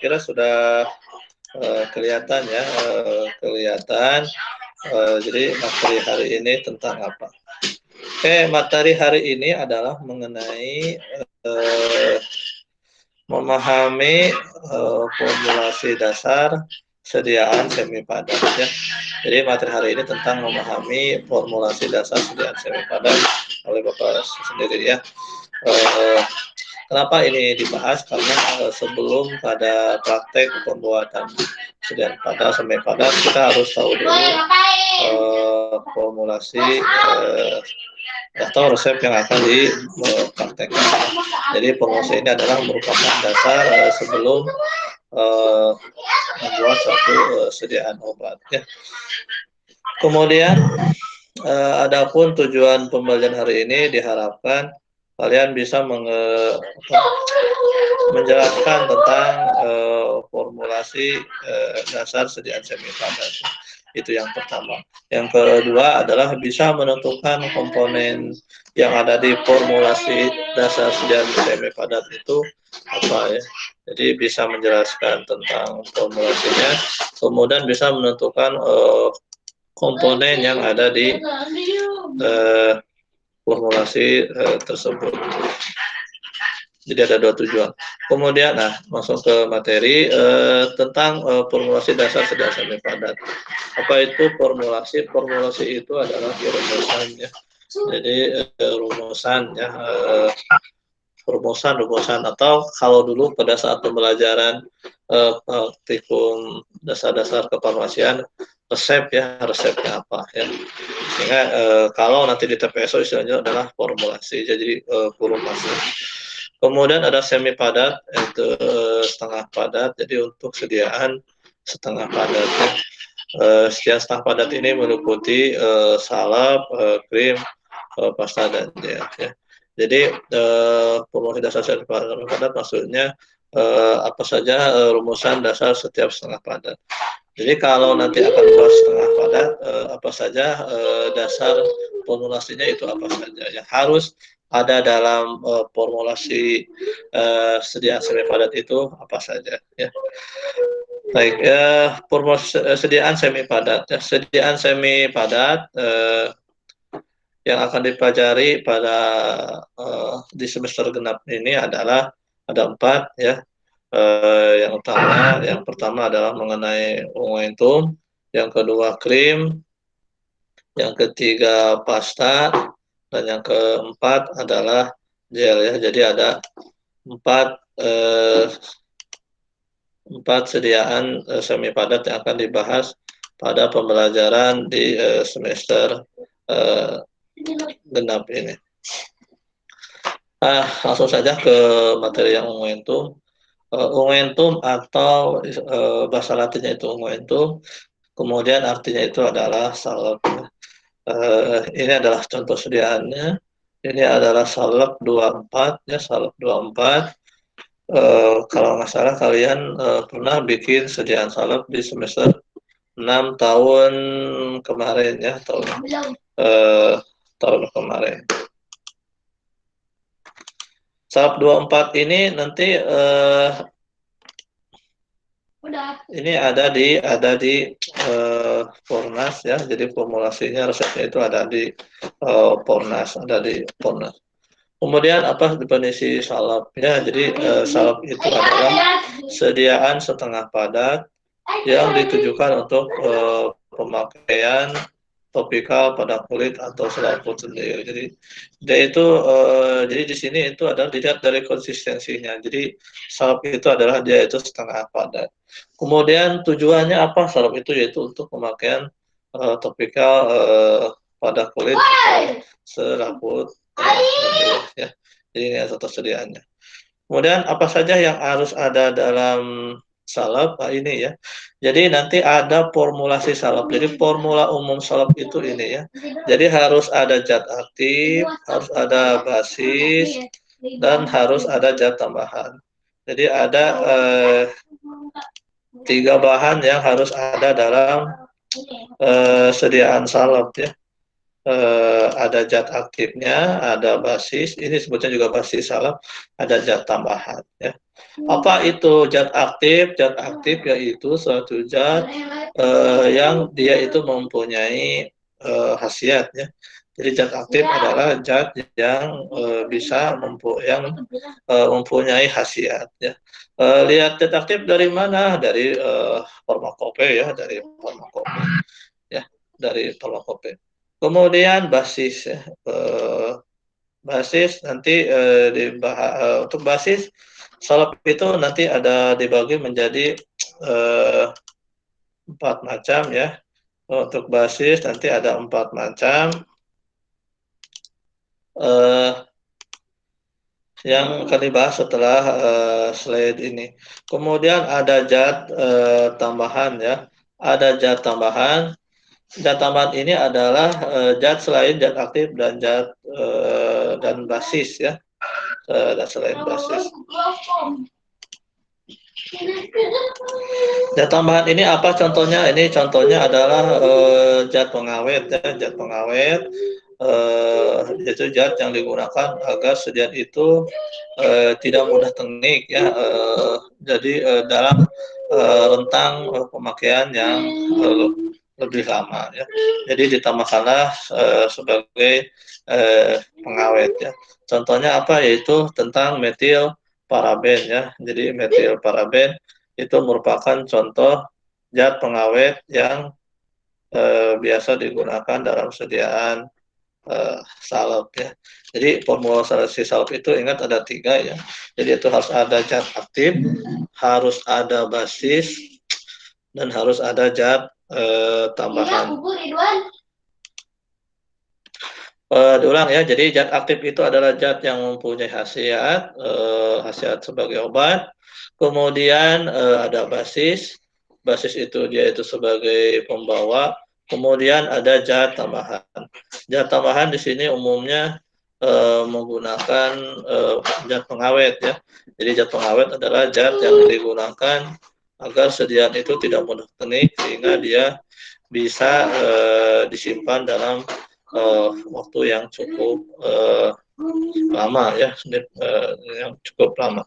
kira sudah kelihatan ya, kelihatan. Jadi materi hari ini tentang apa? Oke, materi hari ini adalah mengenai memahami formulasi dasar sediaan semi padat ya. Jadi materi hari ini tentang memahami formulasi dasar sediaan semi padat oleh Bapak sendiri ya. Kenapa ini dibahas? Karena sebelum pada praktek pembuatan sediaan padat semi padat kita harus tahu dulu formulasi atau resep yang akan dipraktekkan. Jadi formulasi ini adalah merupakan dasar sebelum membuat suatu sediaan obat ya. Kemudian adapun tujuan pembelajaran hari ini diharapkan kalian bisa menjelaskan tentang formulasi dasar sediaan semi padat. Itu yang pertama. Yang kedua adalah bisa menentukan komponen yang ada di formulasi dasar sediaan semi padat itu apa ya. Jadi bisa menjelaskan tentang formulasinya, kemudian bisa menentukan komponen yang ada di formulasi tersebut. Jadi ada dua tujuan. Kemudian, masuk ke materi tentang formulasi dasar sediaan semi padat. Apa itu formulasi? Formulasi itu adalah rumusan ya. Jadi rumusan ya, rumusan atau kalau dulu pada saat pembelajaran praktikum dasar-dasar kefarmasian, resep ya, resepnya apa ya. Sehingga kalau nanti di TPSO istilahnya adalah formulasi, jadi formulasi. Kemudian ada semi padat, yaitu setengah padat, jadi untuk sediaan setengah padat ya. Sediaan setengah padat ini meliputi salep, krim, pasta dan gel ya. Jadi formulasi dasar semi padat maksudnya apa saja rumusan dasar setiap setengah padat. Jadi kalau nanti akan bahas setengah padat, apa saja dasar formulasinya itu apa saja yang harus ada dalam formulasi sediaan semi padat itu apa saja ya. Baik, formulasi sediaan semi padat. Sediaan semi padat yang akan dipelajari pada di semester genap ini adalah ada 4 ya. Yang pertama adalah mengenai momentum, yang kedua krim, yang ketiga pasta, dan yang keempat adalah gel ya. Jadi ada 4 sediaan semi padat yang akan dibahas pada pembelajaran di semester genap ini. Langsung saja ke materi yang momentum. Momentum atau bahasa latinnya itu momentum, kemudian artinya itu adalah salep. Ini adalah contoh sediaannya. Ini adalah salep 24 ya, salep 24. Kalau nggak salah kalian pernah bikin sediaan salep di semester 6 tahun kemarin ya, tahun kemarin. Salep 24 ini nanti ini ada di Fornas ya. Jadi formulasinya resepnya itu ada di Fornas, ada di Fornas. Kemudian apa definisi salep ya? Jadi salep itu adalah sediaan setengah padat yang ditujukan untuk pemakaian topikal pada kulit atau selaput sendiri. Jadi dia itu jadi di sini itu adalah dilihat dari konsistensinya. Jadi salep itu adalah dia itu setengah padat. Kemudian tujuannya apa salep itu? Yaitu untuk pemakaian topikal pada kulit atau selaput ya. Jadi ini satu sediaannya. Kemudian apa saja yang harus ada dalam salep ini ya. Jadi nanti ada formulasi salep. Jadi formula umum salep itu ini ya. Jadi harus ada zat aktif, harus ada basis, dan harus ada zat tambahan. Jadi ada 3 bahan yang harus ada dalam sediaan salep ya. ada zat aktifnya, ada basis, ini sebutnya juga basis salep, ada zat tambahan ya. Apa itu zat aktif? Zat aktif yaitu suatu zat yang dia itu mempunyai khasiat ya. Jadi zat aktif adalah zat yang bisa mempunyai khasiat ya. Lihat zat aktif dari mana? Dari farmakope ya, dari farmakope ya, dari farmakope. Kemudian basis ya, basis nanti untuk basis salep itu nanti ada dibagi menjadi 4 macam ya. Untuk basis nanti ada 4 macam. Yang akan dibahas setelah slide ini. Kemudian ada zat tambahan ya. Ada zat tambahan. Zat tambahan ini adalah zat selain zat aktif dan zat dan basis ya. Dan selain basis. Zat tambahan ini apa contohnya? Ini contohnya adalah zat pengawet ya, zat pengawet. Yaitu zat yang digunakan agar sedia itu tidak mudah tenik ya. Jadi dalam rentang pemakaian yang lebih lama ya. Jadi ditambahkanlah sebagai pengawet ya. Contohnya apa? Yaitu tentang metil paraben ya. Jadi metil paraben itu merupakan contoh zat pengawet yang biasa digunakan dalam sediaan salep ya. Jadi formulasi salep itu ingat ada 3 ya. Jadi itu harus ada zat aktif, harus ada basis, dan harus ada zat tambahan. Diulang ya, jadi zat aktif itu adalah zat yang mempunyai khasiat, khasiat sebagai obat. Kemudian ada basis, basis itu dia itu sebagai pembawa. Kemudian ada zat tambahan. Zat tambahan di sini umumnya menggunakan zat pengawet ya. Jadi zat pengawet adalah zat yang digunakan agar sediaan itu tidak mudah tenik sehingga dia bisa disimpan dalam waktu yang cukup lama ya, yang cukup lama.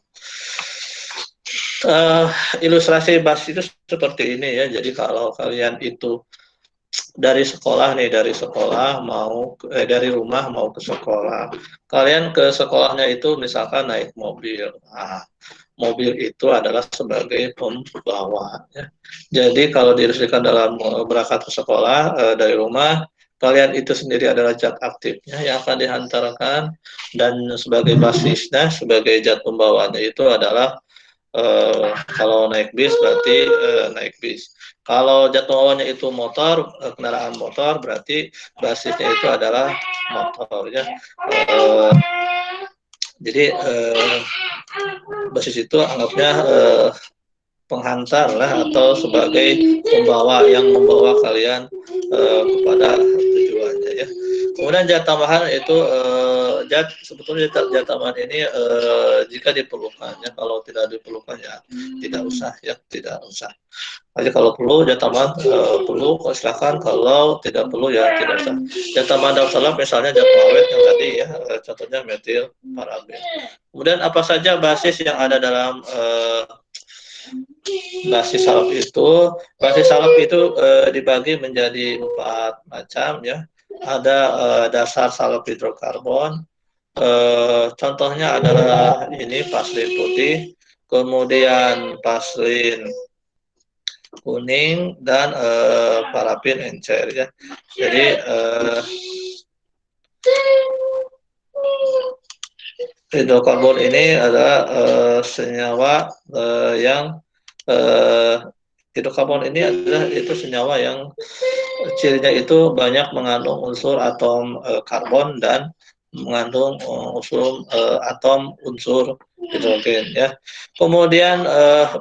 Ilustrasi basis itu seperti ini ya. Jadi kalau kalian itu dari sekolah nih, dari sekolah mau dari rumah mau ke sekolah, kalian ke sekolahnya itu misalkan naik mobil. Nah, mobil itu adalah sebagai pembawa ya. Jadi kalau diilustrasikan dalam berangkat ke sekolah dari rumah, kalian itu sendiri adalah zat aktifnya yang akan dihantarkan, dan sebagai basisnya, sebagai zat pembawanya itu adalah kalau naik bis berarti naik bis. Kalau zat pembawanya itu motor, kendaraan motor, berarti basisnya itu adalah motor ya. Jadi basis itu anggapnya penghantar lah, atau sebagai pembawa yang membawa kalian kepada tujuannya ya. Kemudian zat tambahan itu sebetulnya zat tambahan ini jika diperlukan ya. Kalau tidak diperlukan ya tidak usah ya, tidak usah. Jadi kalau perlu zat tambahan perlu silakan, kalau tidak perlu ya tidak usah. Zat tambahan dalam salep misalnya zat pengawet yang tadi ya, contohnya metil paraben. Kemudian apa saja basis yang ada dalam basis salep itu? Basis salep itu dibagi menjadi 4 macam ya. Ada dasar salep hidrokarbon. Contohnya adalah ini paslin putih, kemudian paslin kuning, dan parafin encer ya. Jadi hidrokarbon ini adalah senyawa yang hidrokarbon ini adalah itu senyawa yang cirinya itu banyak mengandung unsur atom karbon dan mengandung unsur atom unsur hidrogen ya. Kemudian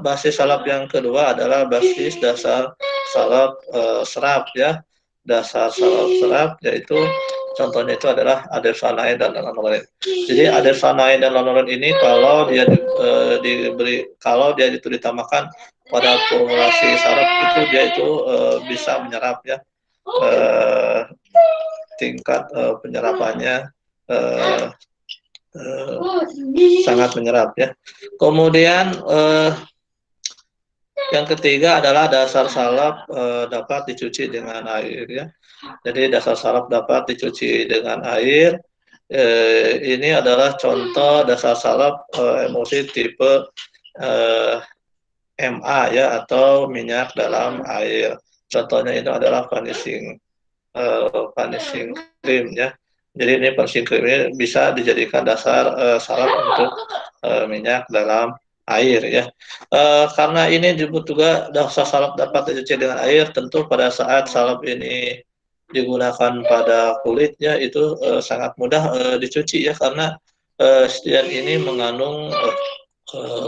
basis salep yang kedua adalah basis dasar salep serap ya. Dasar salep serap yaitu contohnya itu adalah adersanain dan lanolin. Jadi adersanain dan lanolin ini kalau dia kalau dia itu ditambahkan pada formulasi salep itu dia itu bisa menyerap ya tingkat penyerapannya sangat menyerap ya. Kemudian yang ketiga adalah dasar salep dapat dicuci dengan air ya. Jadi dasar salep dapat dicuci dengan air. Ini adalah contoh dasar salep emulsi tipe MA ya, atau minyak dalam air. Contohnya itu adalah vanishing cream ya. Jadi ini vanishing cream ini bisa dijadikan dasar salep untuk minyak dalam air ya. Karena ini disebut juga dasar salep dapat dicuci dengan air, tentu pada saat salep ini digunakan pada kulitnya itu sangat mudah dicuci ya, karena setiap ini mengandung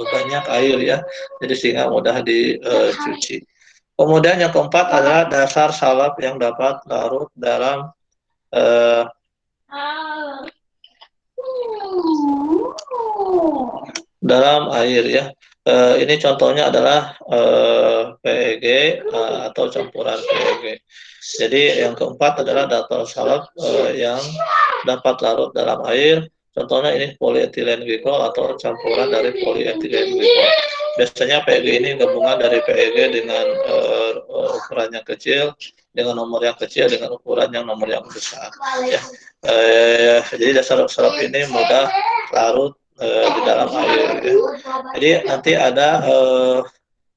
banyak air ya, jadi sehingga mudah dicuci. Kemudian yang keempat adalah dasar salep yang dapat larut dalam uh, dalam air ya. Ini contohnya adalah PEG atau campuran PEG. Jadi yang keempat adalah dasar salep yang dapat larut dalam air. Contohnya ini polyethylene glycol atau campuran dari polyethylene glycol. Biasanya PEG ini gabungan dari PEG dengan ukuran yang kecil, dengan nomor yang kecil, dengan ukuran yang nomor yang besar. Ya. Jadi dasar salep ini mudah larut di dalam air. Ya. Jadi nanti ada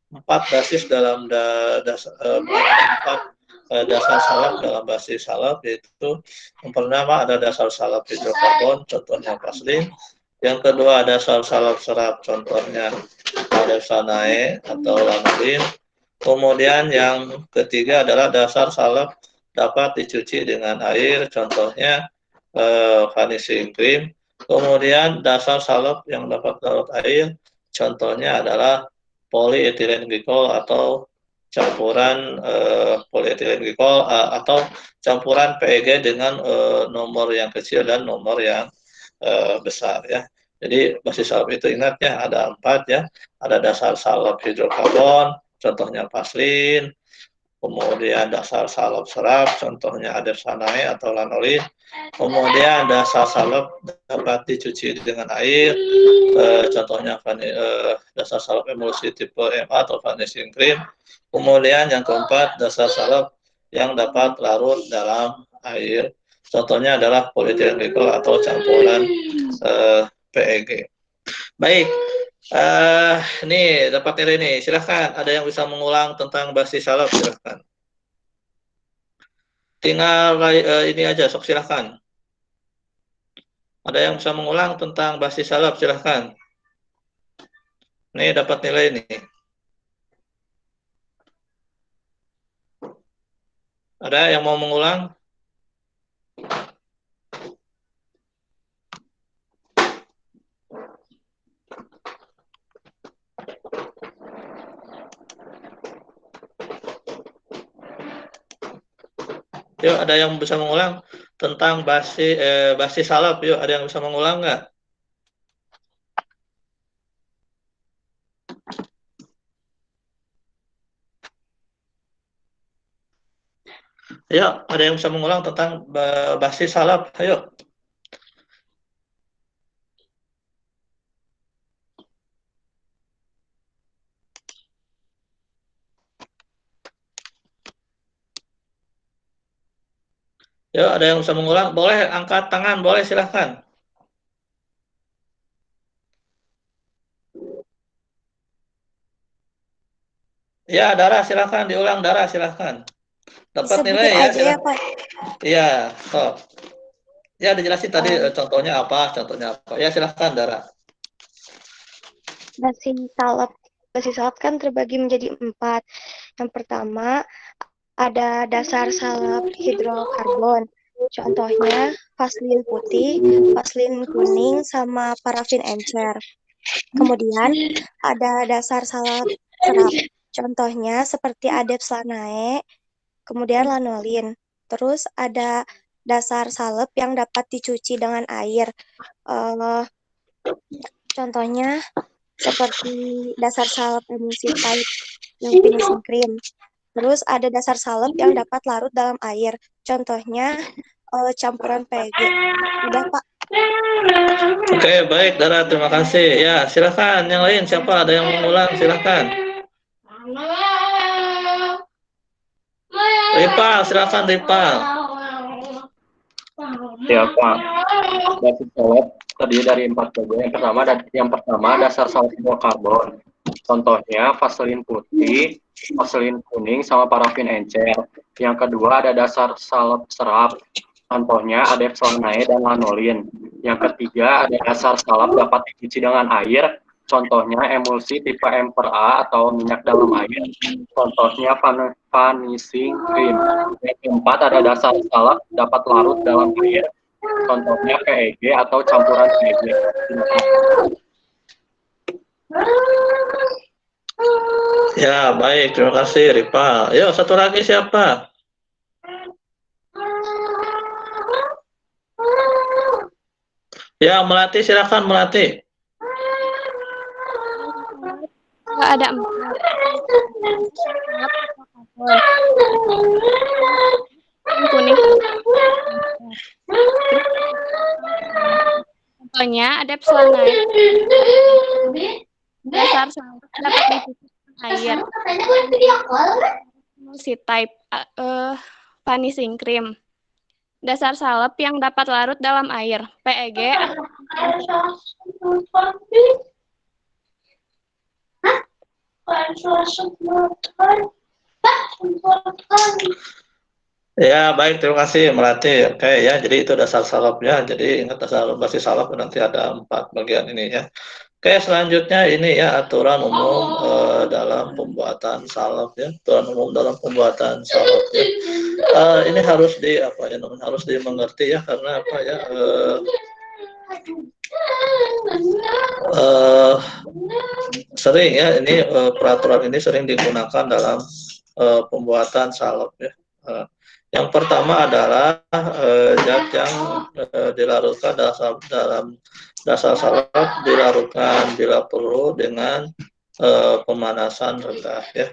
4 basis dalam empat dasar salep dalam basis salep, yaitu yang pertama ada dasar salep hidrokarbon, contohnya Vaseline. Yang kedua ada dasar salep serat, contohnya Adefsanae atau lanolin. Kemudian yang ketiga adalah dasar salep dapat dicuci dengan air, contohnya vanishing cream. Kemudian dasar salep yang dapat larut air, contohnya adalah polyethylene glycol atau campuran polyethylene glycol atau campuran PEG dengan nomor yang kecil dan nomor yang besar ya. Jadi basis salep itu ingat ya, ada 4 ya. Ada dasar salep hidrokarbon, contohnya Vaseline. Kemudian dasar salep serat, contohnya Adefsanae atau lanolin. Kemudian dasar salep dapat dicuci dengan air, contohnya dasar salep emulsi tipe MA atau vanishing cream. Kemudian yang keempat, dasar salep yang dapat larut dalam air, contohnya adalah polyethylene glycol atau campuran PEG. Baik, nih dapat nilai nih. Silahkan, ada yang bisa mengulang tentang basis salep, silahkan. Tinggal ini aja, sok silahkan. Ada yang bisa mengulang tentang basis salep, silahkan. Nih dapat nilai nih. Ada yang mau mengulang? Yuk, ada yang bisa mengulang tentang basis salep? Yuk, ada yang bisa mengulang nggak? Ayo, ada yang bisa mengulang tentang basis salep? Ayo. Yuk, ada yang bisa mengulang? Boleh angkat tangan, boleh silahkan. Ya, Dara silahkan diulang, Dara silahkan. Dapat nilai ya, aja ya, Pak. Iya, top. Ya, dijelasin tadi contohnya apa, Ya, silahkan, Dara. Basis salep kan terbagi menjadi 4. Yang pertama ada dasar salep hidrokarbon. Contohnya Vaseline putih, Vaseline kuning, sama parafin encer. Kemudian ada dasar salep serat. Contohnya seperti Adefsanae, kemudian lanolin. Terus ada dasar salep yang dapat dicuci dengan air. Contohnya seperti dasar salep emulsi type yang finishing cream. Terus ada dasar salep yang dapat larut dalam air. Contohnya campuran PEG. Udah, Pak. Oke, baik Dara, terima kasih. Ya, silakan yang lain, siapa ada yang mengulang, silakan. Ripal, silakan Ripal. Ya, Pak. Dasar salep terdiri dari 4 bagian. Yang pertama dasar salep hidrokarbon. Contohnya vaselin putih, vaselin kuning, sama parafin encer. Yang kedua ada dasar salep serap. Contohnya ada efsonate dan lanolin. Yang ketiga ada dasar salep dapat dicuci dengan air. Contohnya emulsi tipe M/A atau minyak dalam air. Contohnya vanishing cream. Yang keempat ada dasar salep dapat larut dalam air. Contohnya PEG atau campuran PEG. Ya, baik, terima kasih Ripal. Yuk, satu lagi siapa? Ya, Melati, silakan Melati. Ada 4. Kuning. Contohnya ada efsonate. Dasar salep dapat dicuci air. Emulsi type vanishing cream. Dasar salep yang dapat larut dalam air. PEG Ya, baik, terima kasih Melati. Oke ya, jadi itu dasar salapnya. Jadi ingat dasar basis salap nanti ada 4 bagian ini ya. Oke, selanjutnya ini ya aturan umum dalam pembuatan salap ya. Aturan umum dalam pembuatan salap ya. Ini harus harus dimengerti ya, karena apa ya? Sering ya ini peraturan ini sering digunakan dalam pembuatan salap ya. Yang pertama adalah zat yang dilarutkan dalam dasar salap dilarutkan bila perlu dengan pemanasan rendah ya.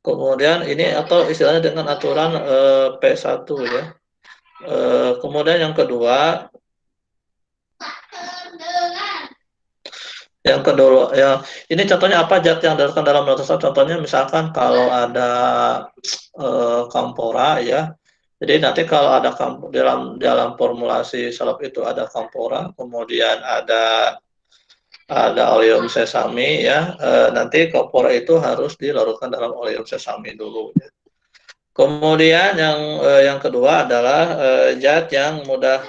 Kemudian ini atau istilahnya dengan aturan P1 ya. Kemudian yang kedua ya, ini contohnya apa zat yang dilarutkan dalam dasar. Contohnya misalkan kalau ada kampora ya. Jadi nanti kalau ada dalam formulasi salep itu ada kampora, kemudian ada oleum sesame ya. Nanti kampora itu harus dilarutkan dalam oleum sesame dulu ya. Kemudian yang kedua adalah zat yang mudah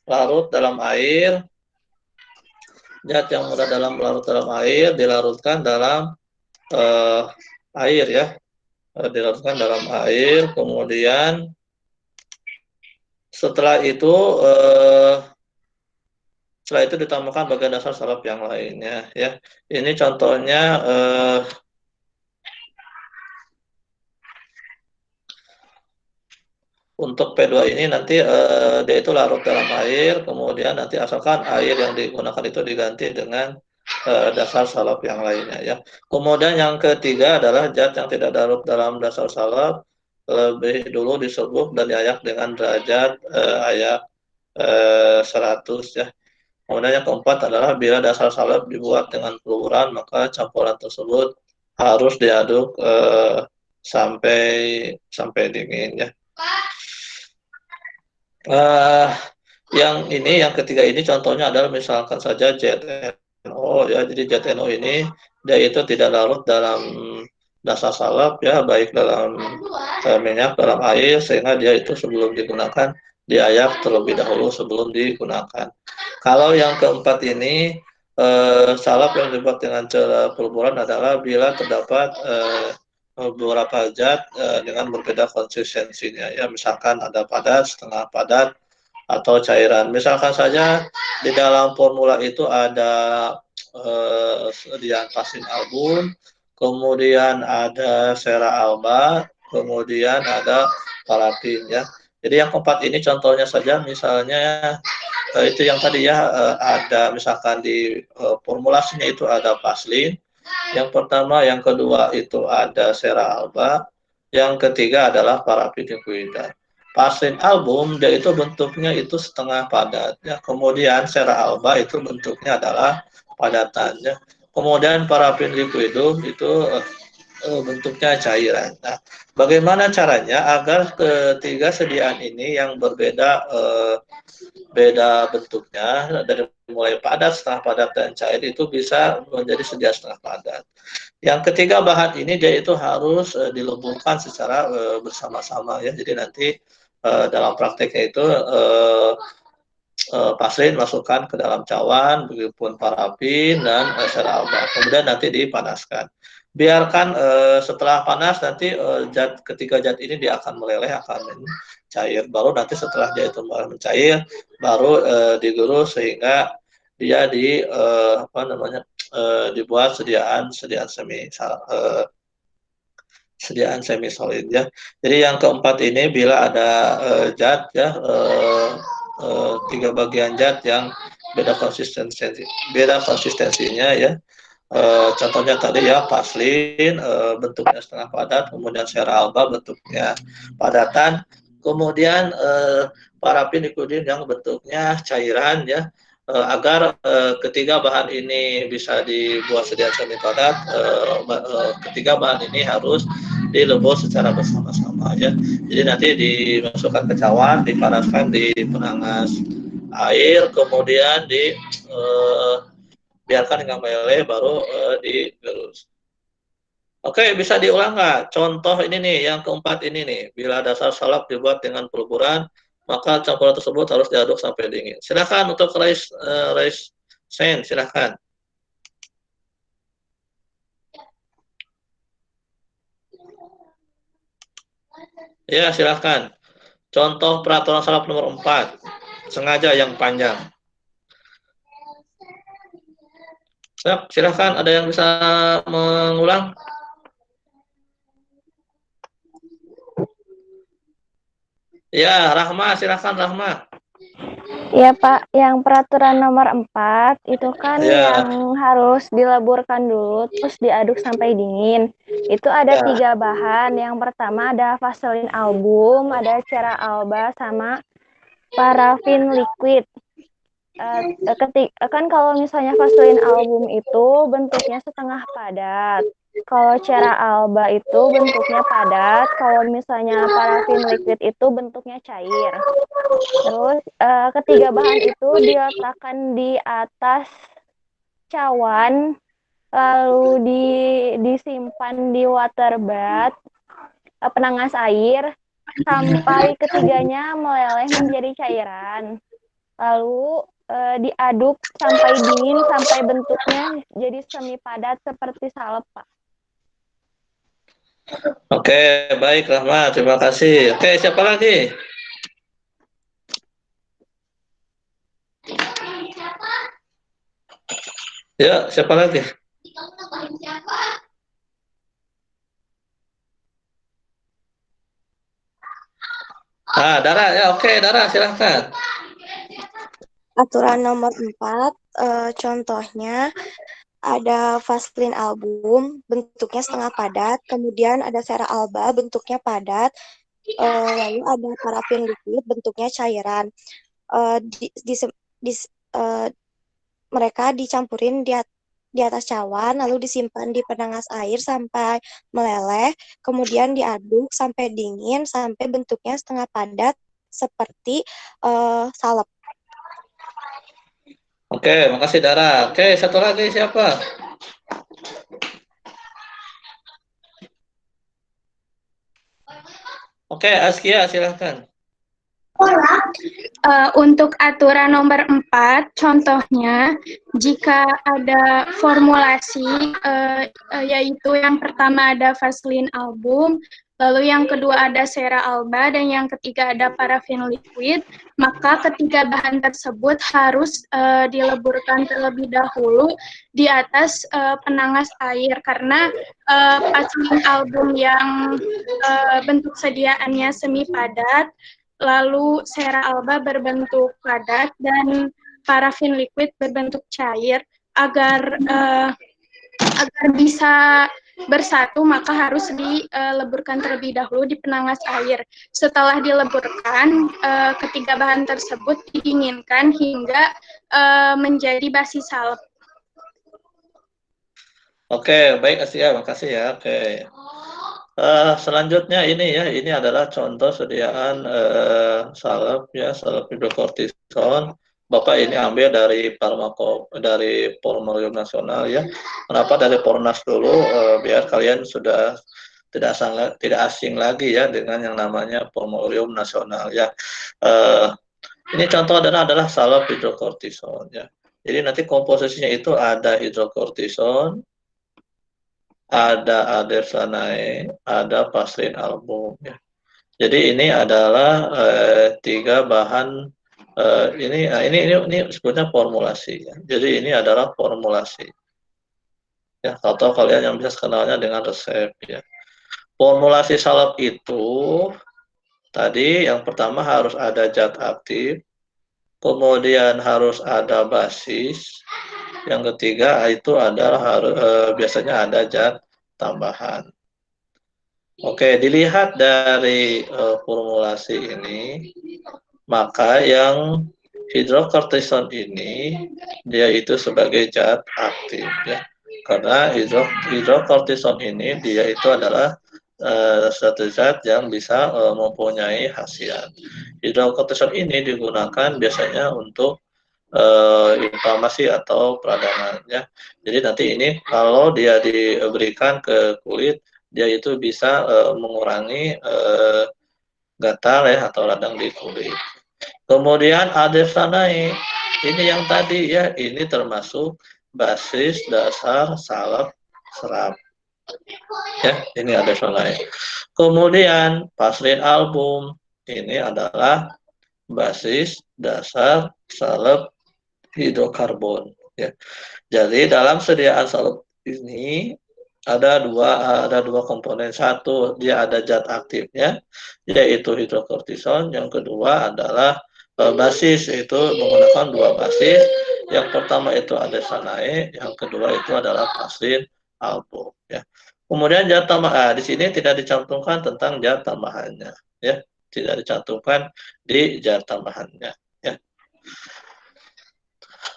larut dalam air. Zat yang mudah larut dalam air dilarutkan dalam air ya. Dilarutkan dalam air, kemudian setelah itu ditambahkan bagian dasar salep yang lainnya ya. Ini contohnya untuk P2 ini nanti dia itu larut dalam air, kemudian nanti asalkan air yang digunakan itu diganti dengan dasar salep yang lainnya ya. Kemudian yang ketiga adalah zat yang tidak larut dalam dasar salep lebih dulu diserbuk dan diayak dengan derajat ayak 100 ya. Kemudian yang keempat adalah bila dasar salep dibuat dengan peluruhan, maka campuran tersebut harus diaduk sampai dingin ya. Yang ketiga ini contohnya adalah misalkan saja ZNO ya. Jadi ZNO ini dia itu tidak larut dalam dasar salep ya, baik dalam minyak, dalam air, sehingga dia itu sebelum digunakan diayak terlebih dahulu sebelum digunakan. Kalau yang keempat ini salep yang dibuat dengan cara peleburan adalah bila terdapat beberapa zat dengan berbeda konsistensinya ya, misalkan ada padat, setengah padat, atau cairan. Misalkan saja di dalam formula itu ada diantasin album, kemudian ada sera alba, kemudian ada parafin ya. Jadi yang keempat ini contohnya saja, misalnya itu yang tadi ya, ada misalkan di formulasinya itu ada paslin. Yang pertama, yang kedua itu ada sera alba, Yang ketiga adalah parafin liquida. Vaselin album dia itu bentuknya itu setengah padat ya. Kemudian sera alba itu bentuknya adalah padatan ya. Kemudian parafin liquidum itu bentuknya cairan. Nah, bagaimana caranya agar ketiga sediaan ini yang berbeda beda bentuknya dari mulai padat, setengah padat dan cair itu bisa menjadi sedia setengah padat. Yang ketiga bahan ini dia itu harus dileburkan secara bersama-sama ya. Jadi nanti dalam prakteknya itu pasrin masukkan ke dalam cawan, begitupun parafin dan sera alba. Kemudian nanti dipanaskan. Biarkan setelah panas nanti ketiga zat ini dia akan meleleh, akan cair. Baru nanti setelah dia itu mulai mencair, baru digerus sehingga dia dibuat sediaan semi solid ya. Jadi yang keempat ini bila ada zat ya tiga bagian zat yang beda konsistensinya ya. Contohnya tadi ya paslin bentuknya setengah padat, kemudian sera alba bentuknya padatan, kemudian parafin liquidin yang bentuknya cairan ya. Agar ketiga bahan ini bisa dibuat sedia semi padat, ketiga bahan ini harus dilebur secara bersama-sama ya. Jadi nanti dimasukkan ke cawan, dipanaskan di penangas air, kemudian biarkan hingga meleleh baru digerus. Oke, bisa diulang nggak? Contoh ini nih, yang keempat ini nih. Bila dasar salak dibuat dengan peleburan, maka campuran tersebut harus diaduk sampai dingin. Silakan untuk raise hand, silakan. Ya, silakan. Contoh peraturan salak nomor 4. Sengaja yang panjang. Silakan, ada yang bisa mengulang? Ya, Rahma, silakan Rahma. Ya Pak, yang peraturan nomor 4 itu kan yang harus dileburkan dulu, terus diaduk sampai dingin. Itu ada 3 bahan. Yang pertama ada vaselin album, ada cera alba, sama parafin liquid. Kan kalau misalnya vaselin album itu bentuknya setengah padat. Kalau cera alba itu bentuknya padat, kalau misalnya parafin liquid itu bentuknya cair. Terus ketiga bahan itu diletakkan di atas cawan, lalu disimpan di water bath, penangas air, sampai ketiganya meleleh menjadi cairan. Lalu diaduk sampai dingin, sampai bentuknya jadi semi padat seperti salep, Pak. Oke, baik Rahma, terima kasih. Oke, siapa lagi? Ya, siapa lagi? Dara, ya oke, Dara silahkan. Aturan nomor 4, contohnya ada vaselin album, bentuknya setengah padat, kemudian ada sera alba, bentuknya padat, lalu ada parafin liquid, bentuknya cairan. Mereka dicampurin di atas cawan, lalu disimpan di penangas air sampai meleleh, kemudian diaduk sampai dingin, sampai bentuknya setengah padat seperti salep. Oke, makasih Dara. Oke, satu lagi siapa? Oke, Askia silahkan. Untuk aturan nomor 4, contohnya jika ada formulasi, yaitu yang pertama ada vaselin album, lalu yang kedua ada sera alba, dan yang ketiga ada parafin liquid, maka ketiga bahan tersebut harus dileburkan terlebih dahulu di atas penangas air, karena vaselin album yang bentuk sediaannya semi padat, lalu sera alba berbentuk padat, dan parafin liquid berbentuk cair. Agar bisa bersatu, maka harus dileburkan terlebih dahulu di penangas air. Setelah dileburkan, ketiga bahan tersebut didinginkan hingga menjadi basi salep. Oke, baik Asia, makasih ya. Oke. Selanjutnya ini adalah contoh sediaan salep ya, salep hidrokortison. Bapak ini ambil dari Formularium Nasional ya. Kenapa dari Pornas dulu? Biar kalian sudah tidak asing lagi ya dengan yang namanya Formularium Nasional ya. Ini contoh adalah salep hidrokortison ya. Jadi nanti komposisinya itu ada hidrokortison, ada adersanae, ada pasrin album ya. Jadi ini adalah tiga bahan ini sebutnya formulasi ya. Jadi ini adalah formulasi ya, atau kalian yang bisa kenalnya dengan resep ya. Formulasi salep itu tadi yang pertama harus ada zat aktif, kemudian harus ada basis, yang ketiga itu adalah biasanya ada zat tambahan. Oke, dilihat dari formulasi ini, maka yang hidrokortison ini dia itu sebagai zat aktif ya. Karena hidrokortison ini dia itu adalah satu zat yang bisa mempunyai khasiat. Hidrokortison ini digunakan biasanya untuk inflamasi atau peradangan ya. Jadi nanti ini kalau dia diberikan ke kulit, dia itu bisa mengurangi gatal ya atau radang di kulit. Kemudian adersanae, ini yang tadi ya, ini termasuk basis dasar salep serap. Ya, ini adersanae. Kemudian pasrin album, ini adalah basis dasar salep hidrokarbon ya. Jadi dalam sediaan salep ini ada dua komponen. Satu, dia ada zat aktifnya yaitu hidrokortison. Yang kedua adalah basis, itu menggunakan dua basis. Yang pertama itu adersanae, yang kedua itu adalah pasrin album ya. Kemudian zat tambahan di sini tidak dicantumkan tentang zat tambahannya ya. Tidak dicantumkan di zat tambahannya ya.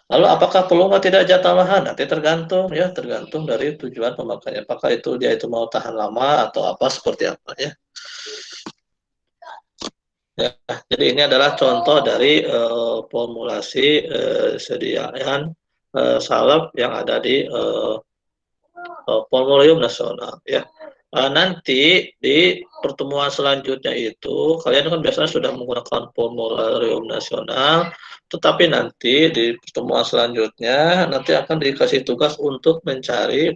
Lalu apakah perlu atau tidak zat tambahan? Nanti tergantung ya, tergantung dari tujuan pemakaiannya. Apakah itu dia itu mau tahan lama atau apa seperti apa ya. Ya, jadi ini adalah contoh dari formulasi sediaan salep yang ada di Formularium Nasional ya. Nanti di pertemuan selanjutnya itu kalian kan biasanya sudah menggunakan Formularium Nasional, tetapi nanti di pertemuan selanjutnya nanti akan dikasih tugas untuk mencari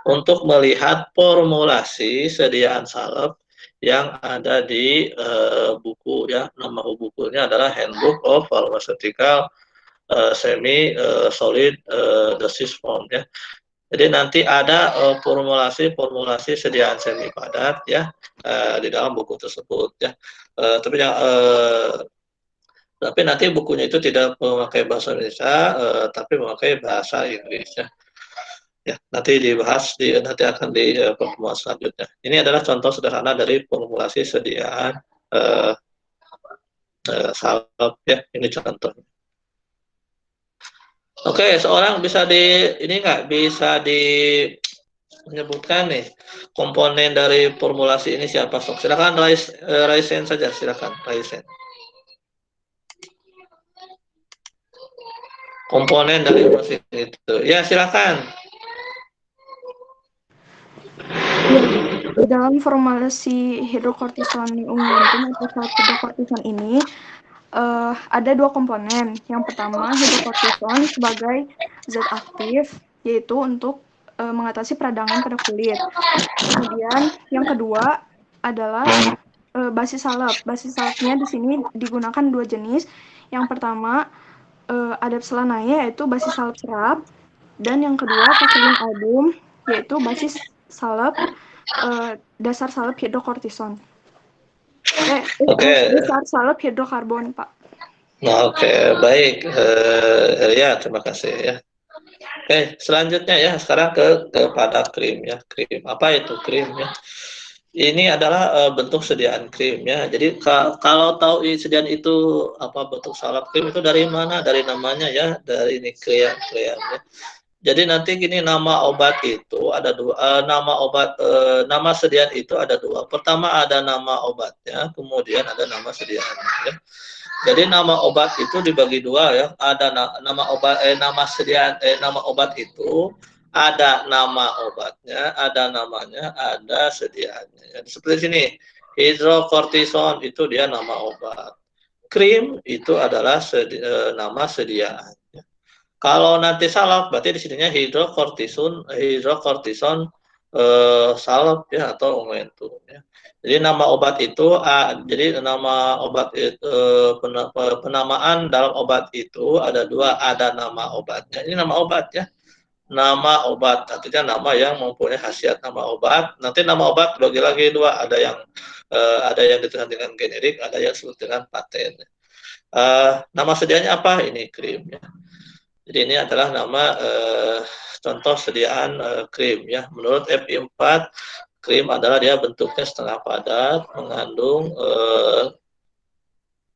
untuk melihat formulasi sediaan salep yang ada di buku ya. Nama bukunya adalah Handbook of Pharmaceutical Semi Solid Dosage Form ya. Jadi nanti ada formulasi sediaan semi padat ya di dalam buku tersebut ya. Tapi nanti bukunya itu tidak memakai bahasa Indonesia, tapi memakai bahasa Inggris ya. Ya, nanti dibahas nanti akan di pertemuan selanjutnya. Ini adalah contoh sederhana dari formulasi sediaan salep ya. Ini contohnya. Oke, seorang bisa bisa menyebutkan nih komponen dari formulasi ini siapa sok? Silakan Raisen saja, silakan Raisen. Komponen dari formulasi itu. Ya, silakan. Di dalam formulasi hidrokortison unguentum atau salep hidrokortison ini ada dua komponen. Yang pertama, hidrokortison sebagai zat aktif, yaitu untuk mengatasi peradangan pada kulit. Kemudian yang kedua adalah basis salep. Basis salepnya di sini digunakan dua jenis. Yang pertama Adapsalanae, yaitu basis salep serap, dan yang kedua pasrin album, yaitu basis salep dasar salep hidrokortison. Dasar salep hidrokarbon, Pak. Nah, oke, baik. Ya, terima kasih ya. Oke, selanjutnya ya, sekarang kepada krim ya. Krim apa itu krim ya? Ini adalah bentuk sediaan krim ya. Jadi kalau tahu sediaan itu apa bentuk salep krim itu dari mana? Dari namanya ya, dari ini kream ya. Jadi nanti gini, nama obat itu ada dua, nama sediaan itu ada dua. Pertama ada nama obatnya, kemudian ada nama sediaannya. Ya. Jadi nama obat itu dibagi dua ya. Ada nama obat, nama obat itu ada nama obatnya, ada namanya, ada sediaannya. Jadi seperti sini, hidrokortison itu dia nama obat. Krim itu adalah nama sediaan. Kalau nanti salep berarti di sininya hidrokortison salep ya atau omentum ya. Jadi nama obat itu jadi nama obat itu penamaan dalam obat itu ada dua, ada nama obatnya. Ini nama obat ya. Nama obat artinya nama yang mempunyai khasiat nama obat. Nanti nama obat bagi lagi dua, ada yang dituliskan dengan generik, ada yang disebut dengan paten. Nama sedianya apa? Ini krim ya. Jadi ini adalah nama contoh sediaan krim ya. Menurut FI 4, krim adalah dia bentuknya setengah padat, mengandung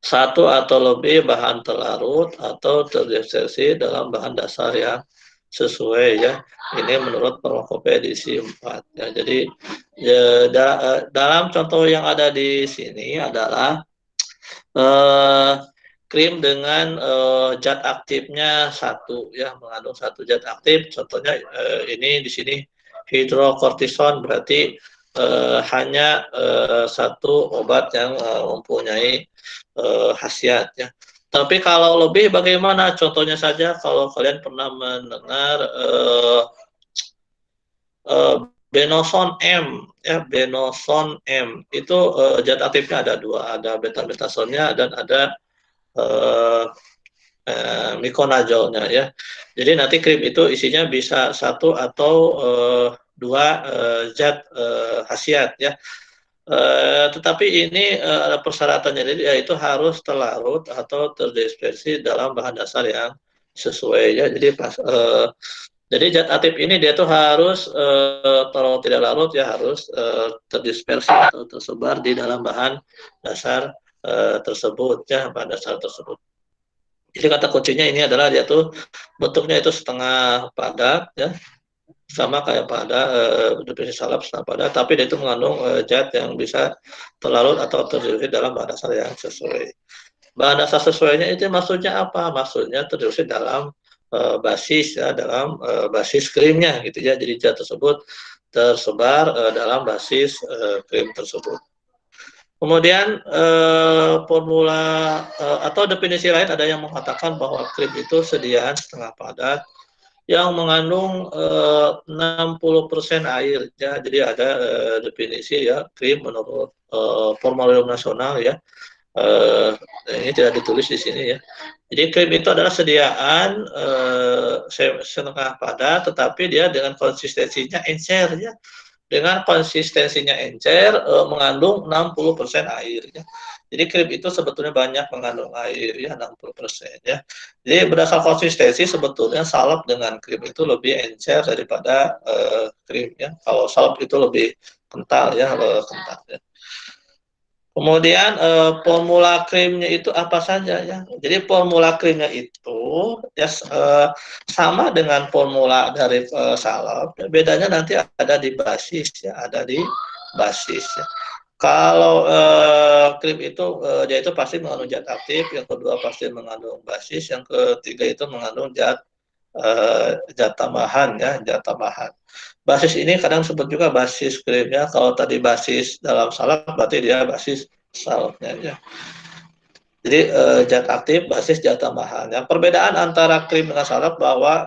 satu atau lebih bahan terlarut atau terdispersi dalam bahan dasar yang sesuai ya. Ini menurut Permakope edisi 4 ya. Jadi dalam contoh yang ada di sini adalah krim dengan zat aktifnya satu ya, mengandung satu zat aktif. Contohnya ini di sini hidrokortison, berarti hanya satu obat yang mempunyai khasiat ya. Tapi kalau lebih bagaimana? Contohnya saja kalau kalian pernah mendengar Benoson M ya, Benoson M itu zat aktifnya ada dua, ada beta-betasonnya dan ada mikonazolnya ya. Jadi nanti krim itu isinya bisa satu atau dua zat khasiat ya. Tetapi ini ada persyaratannya, yaitu harus terlarut atau terdispersi dalam bahan dasar yang sesuai ya. Jadi zat aktif ini dia tuh harus kalau tidak larut ya harus terdispersi atau tersebar di dalam bahan dasar tersebut ya, bahan dasar tersebut. Jadi kata kuncinya ini adalah dia tuh bentuknya itu setengah padat ya, sama kayak pada definisi salep setengah padat, tapi dia itu mengandung zat yang bisa terlarut atau terdispersi dalam bahan dasar yang sesuai. Bahan dasar sesuainya itu maksudnya apa? Maksudnya terdispersi dalam basis ya, dalam basis krimnya gitu ya. Jadi zat tersebut tersebar dalam basis krim tersebut. Kemudian formula atau definisi lain ada yang mengatakan bahwa krim itu sediaan setengah padat yang mengandung 60% air ya. Jadi ada definisi ya krim menurut Formularium Nasional ya. Ini tidak ditulis di sini ya. Jadi krim itu adalah sediaan setengah padat, tetapi dia dengan konsistensinya encer ya. Dengan konsistensinya encer mengandung 60% air ya. Jadi krim itu sebetulnya banyak mengandung air ya, 60% ya. Jadi berdasar konsistensi sebetulnya salep dengan krim itu lebih encer daripada krim ya. Kalau salep itu lebih kental ya, kental ya. Kemudian formula krimnya itu apa saja ya. Jadi formula krimnya itu ya sama dengan formula dari salep. Bedanya nanti ada di basis ya, ada di basis ya. Kalau krim itu dia itu pasti mengandung zat aktif, yang kedua pasti mengandung basis, yang ketiga itu mengandung zat tambahan ya, zat tambahan. Basis ini kadang disebut juga basis krimnya. Kalau tadi basis dalam salep berarti dia basis salepnya ya. Jadi zat aktif, basis, zat tambahan. Yang perbedaan antara krim dengan salep bahwa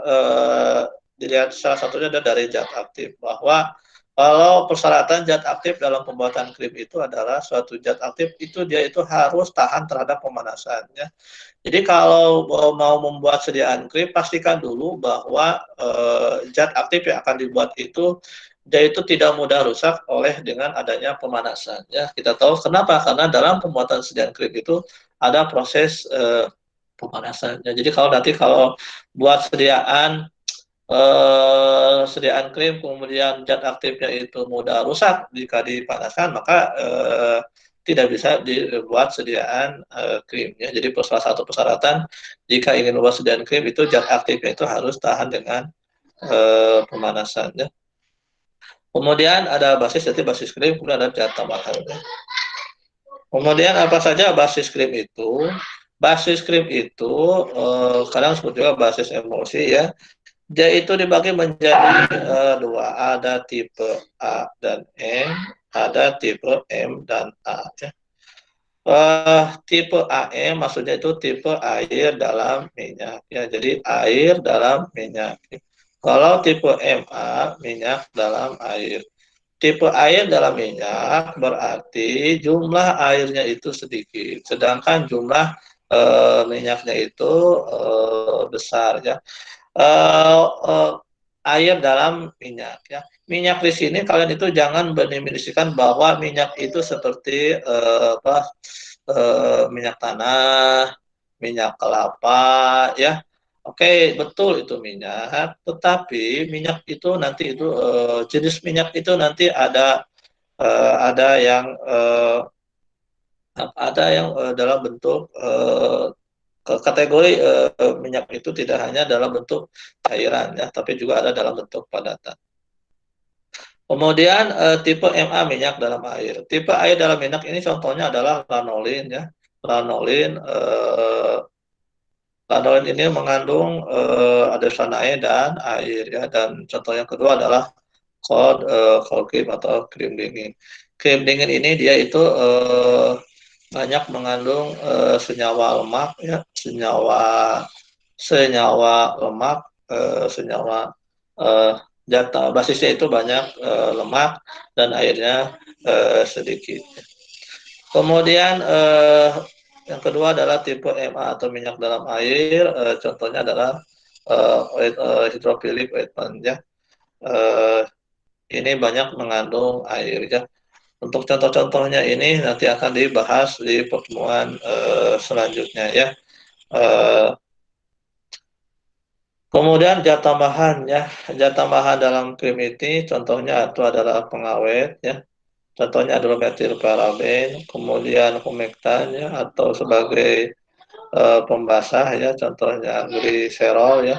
dilihat salah satunya ada dari zat aktif, bahwa kalau persyaratan zat aktif dalam pembuatan krim itu adalah suatu zat aktif itu dia itu harus tahan terhadap pemanasan ya. Jadi kalau mau membuat sediaan krim, pastikan dulu bahwa zat aktif yang akan dibuat itu dia itu tidak mudah rusak oleh dengan adanya pemanasan ya. Kita tahu kenapa? Karena dalam pembuatan sediaan krim itu ada proses pemanasan. Ya, jadi kalau nanti buat sediaan sediaan krim kemudian zat aktifnya itu mudah rusak jika dipanaskan, maka tidak bisa dibuat sediaan krim ya. Jadi salah satu persyaratan jika ingin membuat sediaan krim itu zat aktifnya itu harus tahan dengan pemanasan ya. Kemudian ada basis, jadi basis krim, kemudian ada zat tambahan ya. Kemudian apa saja basis krim itu? Basis krim itu kadang disebut juga basis emulsi ya. Dia itu dibagi menjadi dua, ada tipe A dan M, ada tipe M dan A ya. Tipe AM maksudnya itu tipe air dalam minyak ya. Jadi air dalam minyak. Kalau tipe MA minyak dalam air. Tipe air dalam minyak berarti jumlah airnya itu sedikit, sedangkan jumlah minyaknya itu besar ya. Air dalam minyak ya. Minyak di sini kalian itu jangan mendefinisikan bahwa minyak itu seperti minyak tanah, minyak kelapa ya. Oke, betul itu minyak, tetapi minyak itu nanti itu jenis minyak itu nanti ada yang dalam bentuk kategori minyak itu tidak hanya dalam bentuk cairan ya, tapi juga ada dalam bentuk padatan. Kemudian tipe MA minyak dalam air. Tipe air dalam minyak ini contohnya adalah lanolin ya. Lanolin ini mengandung adenosine dan air ya. Dan contoh yang kedua adalah cold cream atau krim dingin. Krim dingin ini dia itu banyak mengandung senyawa lemak ya, senyawa lemak, senyawa basisnya itu banyak lemak dan airnya sedikit. Kemudian yang kedua adalah tipe MA atau minyak dalam air, contohnya adalah hydrophilic ointment ya. Ini banyak mengandung air ya. Untuk contoh-contohnya ini nanti akan dibahas di pertemuan selanjutnya ya. Kemudian zat tambahan ya, zat tambahan dalam krim ini contohnya itu adalah pengawet ya, contohnya adalah metilparaben, kemudian humectan ya atau sebagai pembasah ya, contohnya gliserol ya,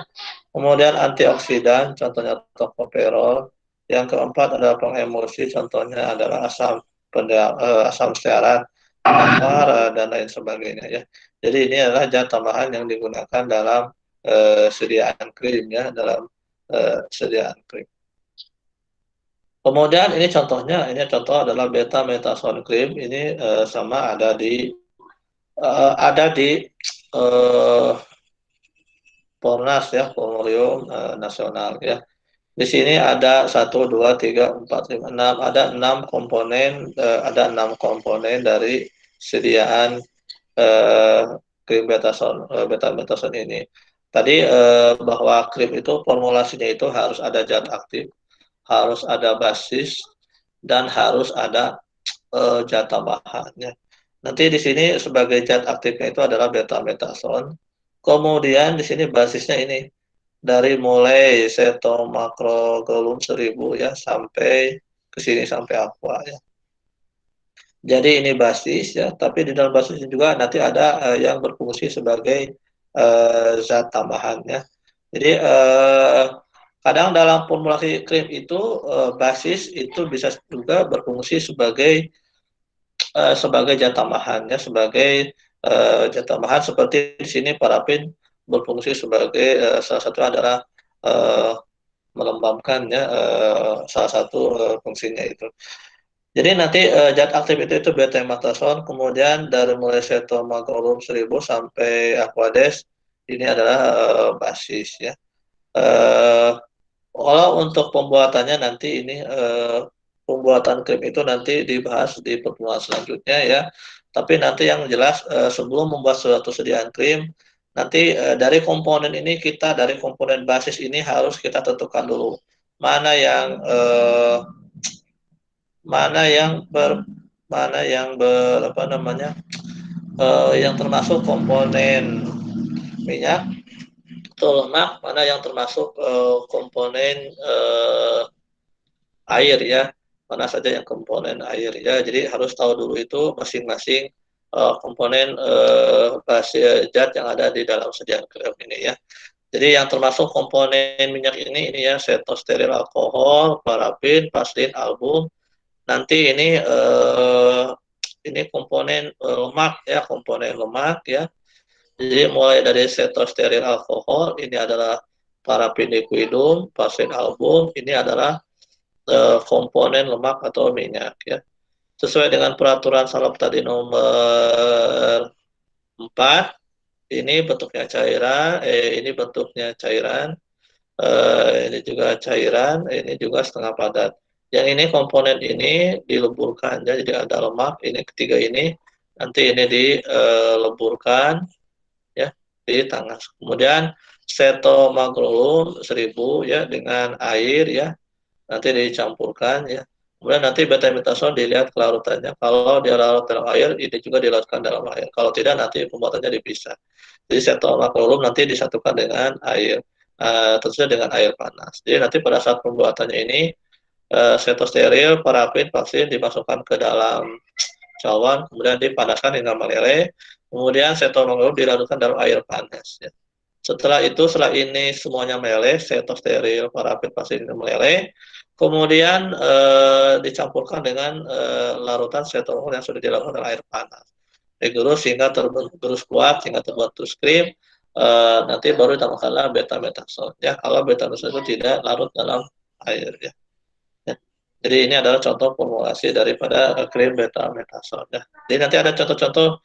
kemudian antioksidan, contohnya tocopherol, yang keempat adalah pengemulsi, contohnya adalah asam stearat, amar dan lain sebagainya ya. Jadi ini adalah zat tambahan yang digunakan dalam sediaan krim ya, dalam sediaan krim. Kemudian ini contohnya, ini contoh adalah beta metason krim, ini sama ada di Pornas ya, Formularium Nasional ya. Di sini ada 1, 2, 3, 4, 5, 6, ada 6 komponen dari sediaan krim betametason ini. Tadi bahwa krim itu formulasinya itu harus ada zat aktif, harus ada basis, dan harus ada zat tambahannya. Nanti di sini sebagai zat aktifnya itu adalah betametason. Kemudian di sini basisnya ini dari mulai setomakrogolum 1000 ya sampai ke sini sampai aqua ya. Jadi ini basis ya, tapi di dalam basis juga nanti ada yang berfungsi sebagai zat tambahan ya. Jadi kadang dalam formulasi krim itu basis itu bisa juga berfungsi sebagai zat tambahan ya, sebagai zat tambahan seperti di sini parafin berfungsi sebagai salah satu adalah melembabkan ya, salah satu fungsinya itu. Jadi nanti zat aktif itu betametason, kemudian dari mulai setomakrolum 1000 sampai aquades ini adalah basis ya. Kalau untuk pembuatannya nanti ini pembuatan krim itu nanti dibahas di pertemuan selanjutnya ya. Tapi nanti yang jelas sebelum membuat suatu sediaan krim, nanti dari komponen ini dari komponen basis ini harus kita tentukan dulu mana yang yang termasuk komponen minyak, atau lemak, mana yang termasuk komponen air ya, mana saja yang komponen air ya. Jadi harus tahu dulu itu masing-masing komponen zat yang ada di dalam sediaan krem ini ya. Jadi yang termasuk komponen minyak ini ya, setosteril alkohol, parafin, vaselin, album. Nanti ini komponen lemak ya, komponen lemak ya. Jadi mulai dari setosteril alkohol, ini adalah parafin liquidum, vaselin album, ini adalah komponen lemak atau minyak ya. Sesuai dengan peraturan Salop tadi nomor 4, ini bentuknya cairan, ini bentuknya cairan, ini juga cairan, ini juga setengah padat. Yang ini komponen ini dileburkan, ya, jadi ada lemak, ini ketiga ini, nanti ini dileburkan, ya, di tangan. Kemudian setomagrolum 1000 ya dengan air ya, nanti dicampurkan ya. Kemudian nanti betamethason dilihat kelarutannya. Kalau dia larut dalam air, ini juga dilarutkan dalam air. Kalau tidak, nanti pembuatannya dipisah. Jadi setomagrolum nanti disatukan dengan air, tentunya dengan air panas. Jadi nanti pada saat pembuatannya ini, setosteril, parafin, vaksin dimasukkan ke dalam cawan, kemudian dipanaskan hingga meleleh. Kemudian setomagrolum dilarutkan dalam air panas. Ya. Setelah ini semuanya meleleh, setosteril, parafin, vaksin meleleh. Kemudian dicampurkan dengan larutan setomagrolum yang sudah dilakukan dengan air panas. Digerus sehingga tergerus kuat, sehingga terbentuk krim. Nanti baru ditambahkanlah betamethason. Ya, kalau betamethason itu tidak larut dalam air. Ya. Ya. Jadi ini adalah contoh formulasi daripada krim betamethason. Ya. Jadi nanti ada contoh-contoh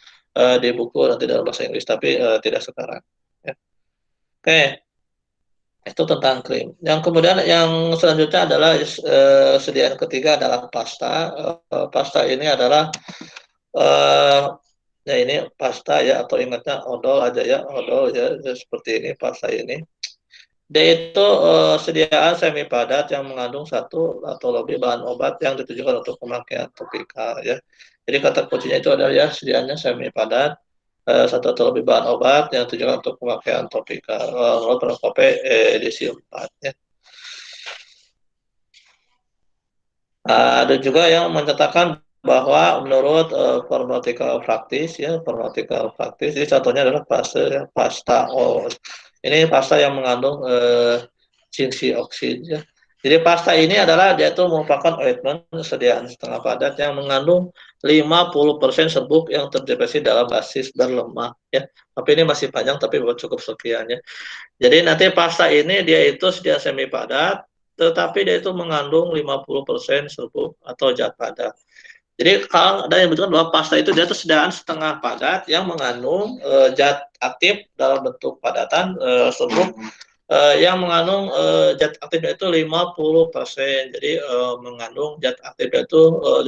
di buku nanti dalam bahasa Inggris, tapi tidak sekarang. Ya. Oke. Itu tentang krim. Yang kemudian yang selanjutnya adalah sediaan ketiga adalah pasta. Pasta ini adalah ya ini pasta ya, atau ingatnya odol aja ya, odol ya, seperti ini pasta ini. Dia itu sediaan semi padat yang mengandung satu atau lebih bahan obat yang ditujukan untuk pemakaian topikal ya. Jadi kata kuncinya itu adalah ya sediaannya semi padat, satu atau lebih bahan obat yang ditujukan untuk pemakaian topikal. Menurut Pharmacope edisi 4 ya. Ada juga yang menyatakan bahwa menurut pharmaceutical practice ya, pharmaceutical practice, jadi contohnya adalah pasta ini pasta yang mengandung ginseng oksid ya. Jadi pasta ini adalah dia itu merupakan ointment sediaan setengah padat yang mengandung 50% serbuk yang terdepresi dalam basis berlemak ya. Tapi ini masih panjang, tapi cukup sekian ya. Jadi nanti pasta ini dia itu sediaan semi padat, tetapi dia itu mengandung 50% serbuk atau zat padat. Jadi kalau ada yang menunjukkan bahwa pasta itu dia itu sediaan setengah padat yang mengandung zat aktif dalam bentuk padatan serbuk yang mengandung zat aktifnya itu 50%. Jadi mengandung zat aktifnya itu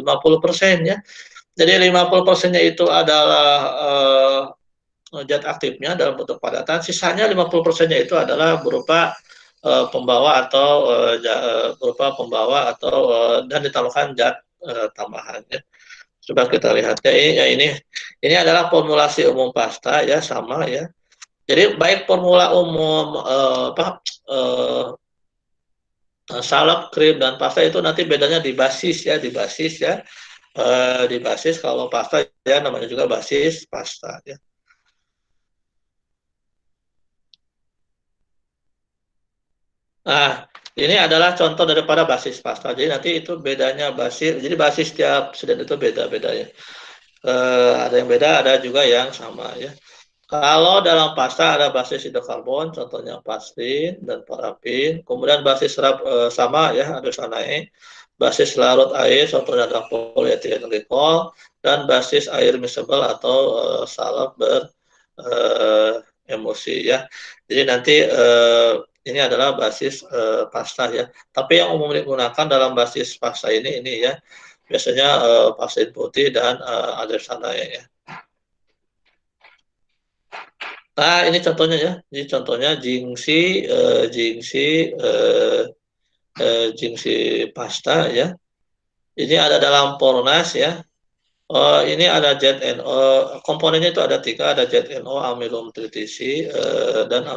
50% ya. Jadi 50%-nya itu adalah zat aktifnya dalam bentuk padatan, sisanya 50%-nya itu adalah berupa pembawa atau dan ditambahkan zat tambahannya. Coba kita lihat ya, ini adalah formulasi umum pasta ya, sama ya. Jadi baik formula umum salep, krim dan pasta itu nanti bedanya di basis ya, di basis kalau pasta ya namanya juga basis pasta ya. Nah, ini adalah contoh daripada basis pasta. Jadi nanti itu bedanya basis. Jadi basis tiap sediaan itu beda-beda ya. Ada yang beda, ada juga yang sama ya. Kalau dalam pasta ada basis hidrokarbon, contohnya vaselin dan parafin. Kemudian basis sama ya, ada sanae. Basis larut air, contohnya adalah polyethylene glycol. Dan basis air miscible atau salep emulsi ya. Jadi nanti ini adalah basis pasta ya. Tapi yang umum digunakan dalam basis pasta ini ya, biasanya vaselin putih dan adersanae ya. Nah, ini contohnya ya. Ini contohnya jingsi pasta ya. Ini ada dalam Pornas ya. Ini ada ZNO, komponennya itu ada 3, ada ZNO, amilum tritisi, dan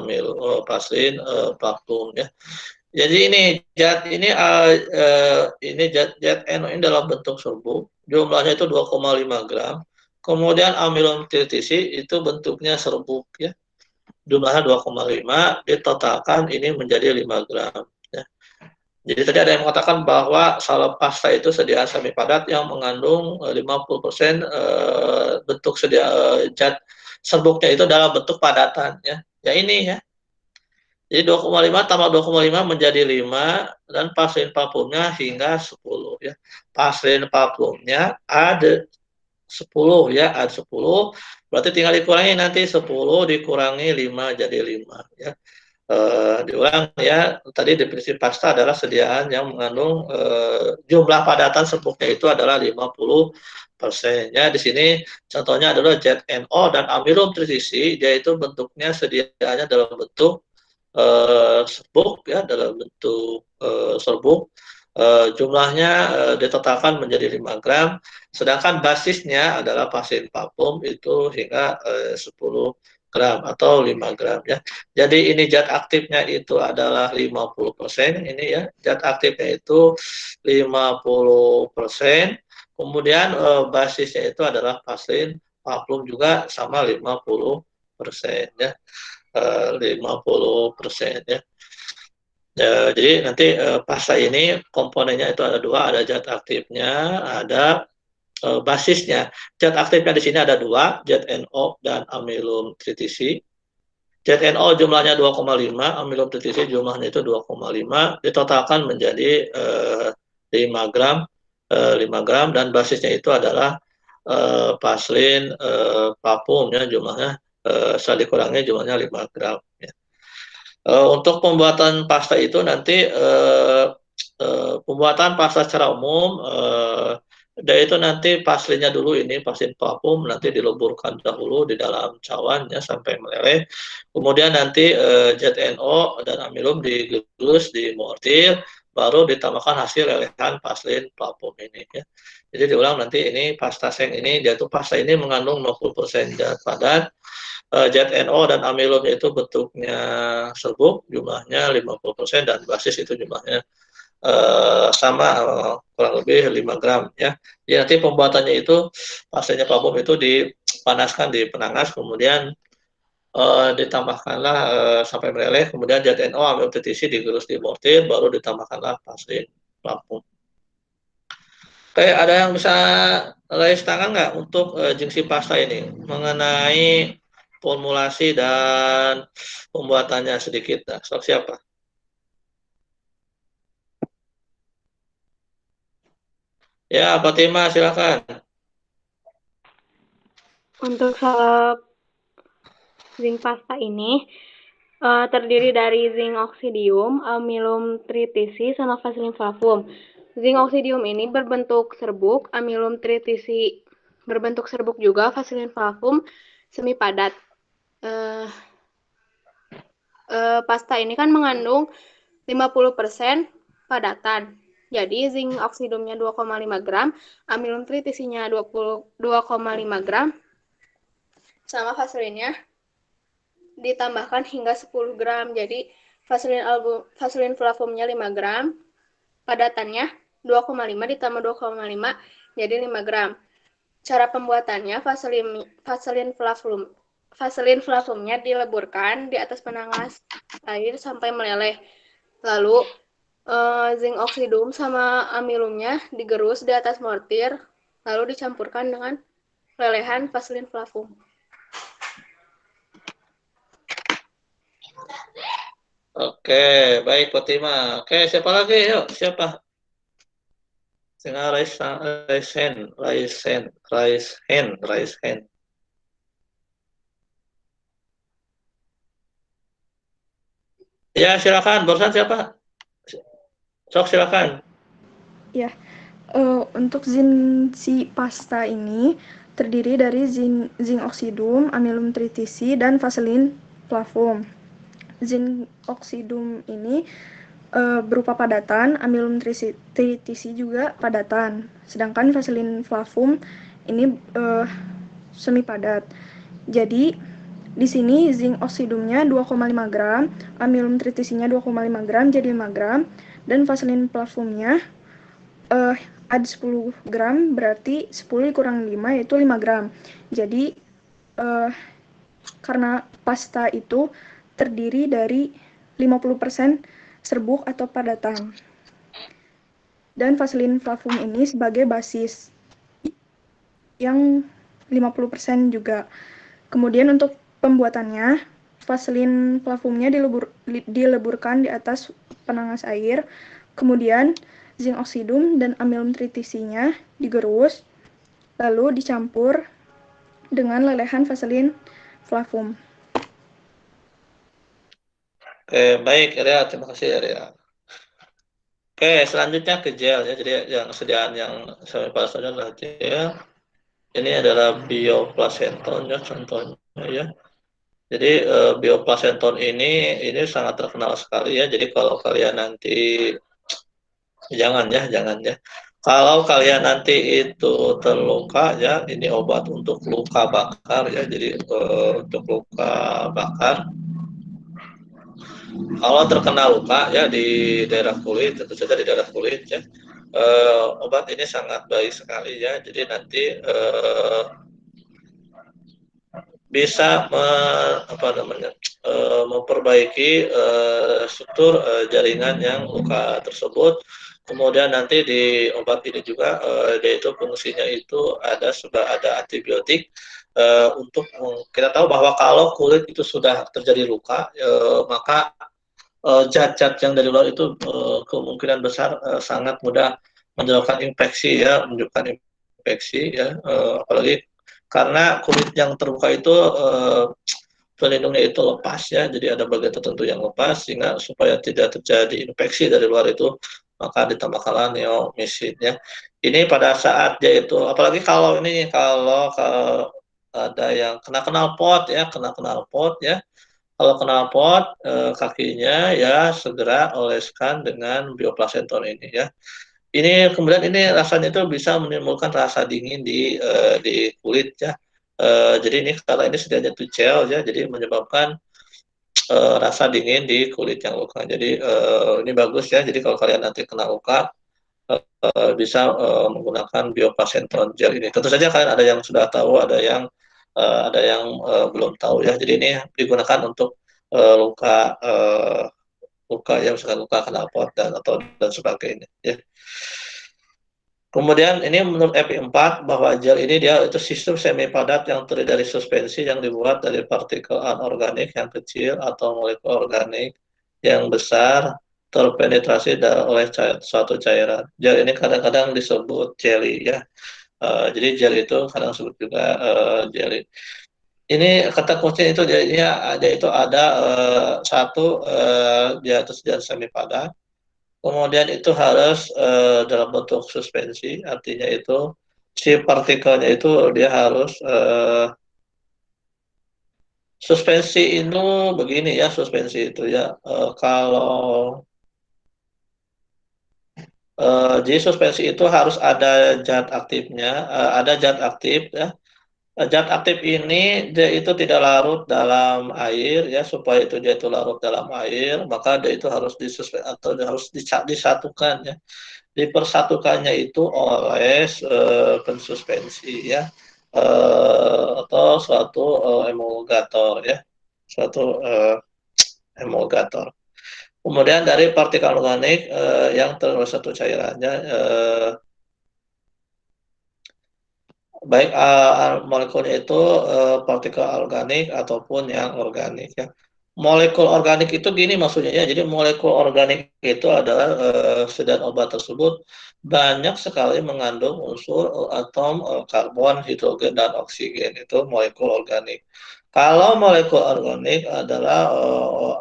paslin, platinum ya. Jadi ini ZNO ini dalam bentuk serbuk, jumlahnya itu 2,5 gram. Kemudian amilum tritisi itu bentuknya serbuk ya, jumlahnya 2,5, ditotalkan ini menjadi 5 gram. Ya. Jadi tadi ada yang mengatakan bahwa salep pasta itu sediaan semi padat yang mengandung 50% bentuk zat serbuknya itu dalam bentuk padatan ya. Ya ini ya. Jadi 2,5 tambah 2,5 menjadi 5 dan paslin parfumnya hingga 10 ya. Paslin parfumnya ada 10 ya, ada 10. Berarti tinggal dikurangi nanti 10 dikurangi 5 jadi 5 ya. Diulang ya, tadi definisi pasta adalah sediaan yang mengandung jumlah padatan serbuknya itu adalah 50%. Ya, di sini contohnya adalah ZNO dan amilum tritisi, yaitu bentuknya sediaannya dalam bentuk serbuk ya, dalam bentuk serbuk. Jumlahnya ditetapkan menjadi 5 gram, sedangkan basisnya adalah pasir parfum itu hingga 10 gram atau 5 gram ya. Jadi ini zat aktifnya itu adalah 50%, ini ya, zat aktifnya itu 50%, kemudian basisnya itu adalah paslin parfum juga sama 50% ya, 50% ya. Jadi nanti pasta ini komponennya itu ada 2, ada zat aktifnya, ada basisnya. Zat aktifnya di sini ada 2, ZNO dan amilum tritisi. ZNO jumlahnya 2,5, amilum tritisi jumlahnya itu 2,5, ditotalkan menjadi 5 gram, 5 gram, dan basisnya itu adalah paslin parfum ya, jumlahnya setelah dikurangi jumlahnya 5 gram ya. Untuk pembuatan pasta itu nanti pembuatan pasta secara umum dan itu nanti paslinnya dulu, ini paslin parfum nanti dileburkan dahulu di dalam cawan ya sampai meleleh. Kemudian nanti ZNO dan amilum digerus di mortir, baru ditambahkan hasil lelehan paslin parfum ini ya. Jadi diulang nanti ini pasta seng ini, yaitu pasta ini mengandung 50% zat padat. ZNO dan amilum itu bentuknya serbuk, jumlahnya 50% dan basis itu jumlahnya sama kurang lebih 5 gram ya. Jadi nanti pembuatannya itu pastinya parfum itu dipanaskan di penangas, kemudian ditambahkanlah sampai meleleh, kemudian ZNO amilum tritisi digerus di mortir, baru ditambahkanlah paslin parfum. Oke, ada yang bisa raise tangan nggak untuk jingsi pasta ini mengenai formulasi dan pembuatannya sedikit? Nah, siapa? Ya, Fatima, silakan. Untuk salep zinc pasta ini terdiri dari zinc oksidium, amilum tritisi, sama vaselin flavum. Zinc oksidium ini berbentuk serbuk, amilum tritisi berbentuk serbuk juga, vaselin flavum semi padat. Pasta ini kan mengandung 50% padatan. Jadi zinc oksidumnya 2,5 gram, amilum tritisinya 2,5 gram, sama vaselinnya ditambahkan hingga 10 gram. Jadi vaselin flavumnya 5 gram, padatannya 2,5 ditambah 2,5 jadi 5 gram. Cara pembuatannya, vaselin flavumnya dileburkan di atas penangas air sampai meleleh. Lalu zinc oksidum sama amilumnya digerus di atas mortir, lalu dicampurkan dengan lelehan vaselin flavum. Oke, baik Fatima. Oke, siapa lagi? Yuk, siapa? Sehingga raise hand. Ya, silakan. Barusan siapa? Sok, silakan. Ya, untuk zinc pasta ini terdiri dari zinc oksidum, amilum tritisi, dan vaselin flavum. Zinc oksidum ini berupa padatan, amilum tritisi juga padatan. Sedangkan vaselin flavum ini semi padat. Jadi di sini zinc oksidumnya 2,5 gram, amilum tritisinya 2,5 gram jadi 5 gram, dan vaselin plafumnya ada 10 gram, berarti 10 dikurang 5 yaitu 5 gram. Jadi karena pasta itu terdiri dari 50% serbuk atau padatan. Dan vaselin plafum ini sebagai basis yang 50% juga. Kemudian untuk pembuatannya, vaselin plafumnya dileburkan di atas penangas air, kemudian zinc oksidum dan amilum tritisinya digerus, lalu dicampur dengan lelehan vaselin plafum. Oke, baik Area, terima kasih Area. Oke, selanjutnya ke gel ya. Jadi yang sediaan yang semi padat adalah gel. Ini adalah bioplacenton ya contohnya ya. Jadi bioplacenton ini sangat terkenal sekali ya. Jadi kalau kalian nanti jangan ya. Kalau kalian nanti itu terluka ya, ini obat untuk luka bakar ya. Jadi untuk luka bakar. Kalau terkena luka ya di daerah kulit, tentu saja di daerah kulit ya. Obat ini sangat baik sekali ya. Jadi nanti bisa memperbaiki struktur jaringan yang luka tersebut. Kemudian nanti di obat ini juga dia itu fungsinya itu sudah ada antibiotik untuk kita tahu bahwa kalau kulit itu sudah terjadi luka maka zat-zat yang dari luar itu kemungkinan besar sangat mudah menyebabkan infeksi ya, apalagi karena kulit yang terbuka itu pelindungnya itu lepas ya, jadi ada bagian tertentu yang lepas sehingga supaya tidak terjadi infeksi dari luar itu maka ditambahkanlah neomisin ya. Ini pada saat dia itu, apalagi kalau ada yang kena knalpot ya, kalau knalpot kakinya ya segera oleskan dengan bioplacenton ini ya. Ini kemudian ini rasanya itu bisa menimbulkan rasa dingin di kulit ya. Jadi ini karena ini sedianya itu gel ya, jadi menyebabkan rasa dingin di kulit yang luka. Jadi ini bagus ya. Jadi kalau kalian nanti kena luka bisa menggunakan bioplacenton gel ini. Tentu saja kalian ada yang sudah tahu, ada yang belum tahu ya. Jadi ini digunakan untuk luka ya, misalkan luka knalpot dan sebagainya ya. Kemudian ini menurut EPI4 bahwa gel ini dia itu sistem semi padat yang terdiri dari suspensi yang dibuat dari partikel anorganik yang kecil atau molekul organik yang besar terpenetrasi oleh suatu cairan. Gel ini kadang-kadang disebut jelly ya. Jadi gel itu kadang disebut juga jelly. Ini kata kuncinya itu dia itu ada satu dia itu semi padat. Kemudian itu harus dalam bentuk suspensi, artinya itu si partikelnya itu dia harus suspensi itu begini ya, suspensi itu ya kalau jadi suspensi itu harus ada zat aktifnya, ada zat aktif ya. Zat aktif ini dia itu tidak larut dalam air ya, supaya itu dia itu larut dalam air maka dia itu harus disatukan ya. Dipersatukannya itu oleh pensuspensi ya, atau suatu emulgator ya, suatu emulgator. Kemudian dari partikel organik yang terdapat satu cairannya baik molekulnya itu partikel organik ataupun yang organik ya. Molekul organik itu gini maksudnya ya. Jadi molekul organik itu adalah sediaan obat tersebut banyak sekali mengandung unsur atom karbon, hidrogen dan oksigen, itu molekul organik. Kalau molekul organik adalah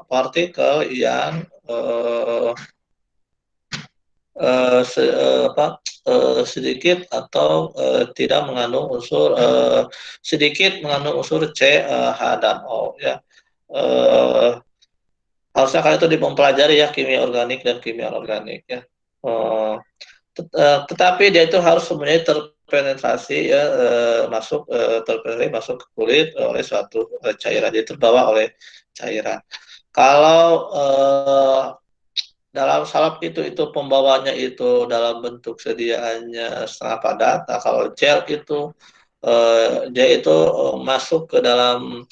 partikel yang sedikit atau tidak mengandung unsur sedikit mengandung unsur C, H dan O ya. Harusnya kalian itu mempelajari ya kimia organik dan kimia organik ya. Tetapi dia itu harus sebenarnya terpenetrasi ya terpenetrasi masuk ke kulit oleh suatu cairan, jadi terbawa oleh cairan. Kalau dalam salep itu pembawanya itu dalam bentuk sediaannya setengah padat. Nah, kalau gel itu dia itu masuk ke dalam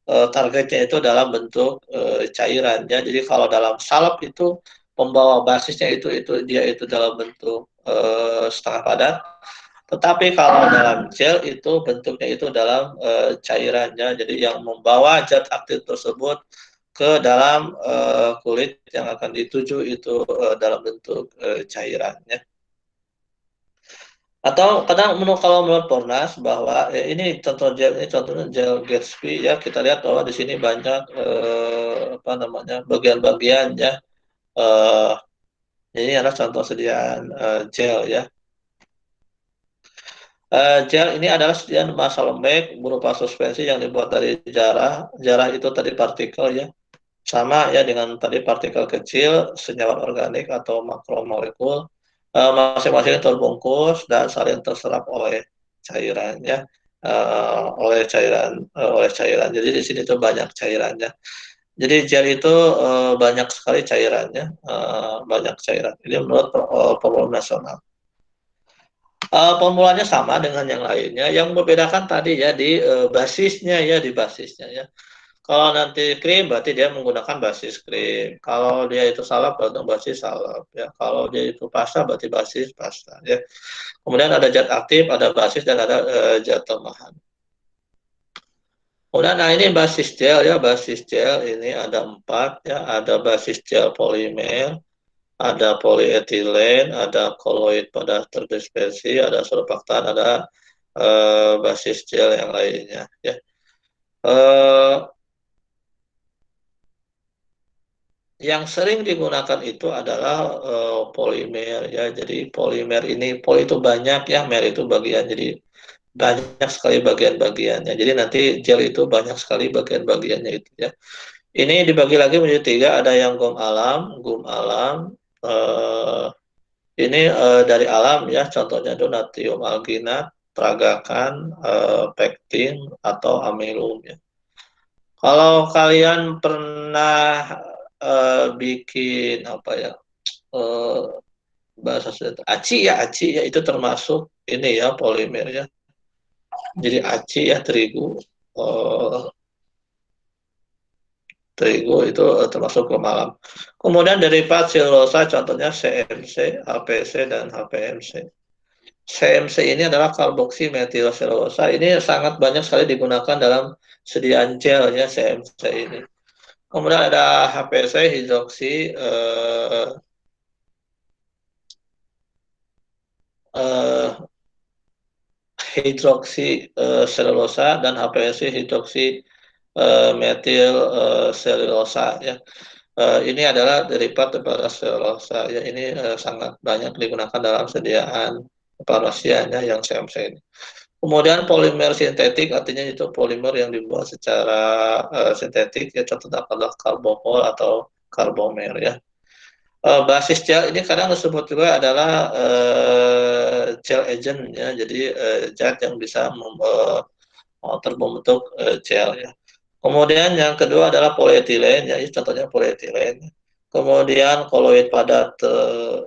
targetnya itu dalam bentuk cairan ya. Jadi kalau dalam salep itu pembawa basisnya itu dia itu dalam bentuk setengah padat. Tetapi kalau dalam gel itu bentuknya itu dalam cairannya. Jadi yang membawa zat aktif tersebut ke dalam kulit yang akan dituju itu dalam bentuk cairannya. Atau kadang kalau menurut Pornas bahwa ini contoh gel, ini contohnya gel Gatsby ya, kita lihat bahwa di sini banyak apa namanya bagian-bagian ya. Ini adalah contoh sediaan gel ya. Gel ini adalah sediaan massa lembek berupa suspensi yang dibuat dari jarah. Jarah itu tadi partikel ya. Sama ya dengan tadi partikel kecil, senyawa organik atau makromolekul, masing-masing terbungkus dan saling terserap oleh cairan ya, oleh cairan. Jadi di sini tuh banyak cairannya. Jadi gel itu banyak sekali cairannya, banyak cairan. Ini menurut Formula Nasional. Formulanya sama dengan yang lainnya. Yang membedakan tadi ya di basisnya ya, di basisnya ya. Kalau nanti krim berarti dia menggunakan basis krim. Kalau dia itu salep berarti basis salep ya. Kalau dia itu pasta berarti basis pasta ya. Kemudian ada zat aktif, ada basis dan ada zat tambahan. Kemudian nah ini basis gel ya, basis gel ini ada 4 ya, ada basis gel polimer, ada polietilen, ada koloid pada terdispersi, ada surfaktan, ada basis gel yang lainnya ya. Yang sering digunakan itu adalah polimer ya. Jadi polimer ini poli itu banyak ya, mer itu bagian, jadi banyak sekali bagian-bagiannya. Jadi nanti gel itu banyak sekali bagian-bagiannya itu ya. Ini dibagi lagi menjadi 3, ada yang gum alam. Ini dari alam ya, contohnya itu natrium alginat, peragakan, pektin atau amilum ya. Kalau kalian pernah bikin apa ya, bahasa aci ya itu termasuk ini ya polimer ya. Jadi aci ya terigu itu termasuk pemalam. Kemudian derivat selulosa contohnya CMC, HPC dan HPMC. CMC ini adalah karboksi metil selulosa. Ini sangat banyak sekali digunakan dalam sediaan gel ya CMC ini. Kemudian ada HPC hidroksi selulosa dan HPC hidroksi metil selulosa ya. Ini adalah derivat daripada selulosa ya. Ini sangat banyak digunakan dalam sediaan kefarmasiannya yang CMC ini. Kemudian polimer sintetik artinya itu polimer yang dibuat secara sintetik ya, contohnya adalah karbopol atau karbomer ya. Basis gel ini kadang disebut juga adalah gel agent ya. Jadi zat yang bisa terbentuk gel ya. Kemudian yang kedua adalah polietilen, ya, contohnya polietilen. Kemudian koloid padat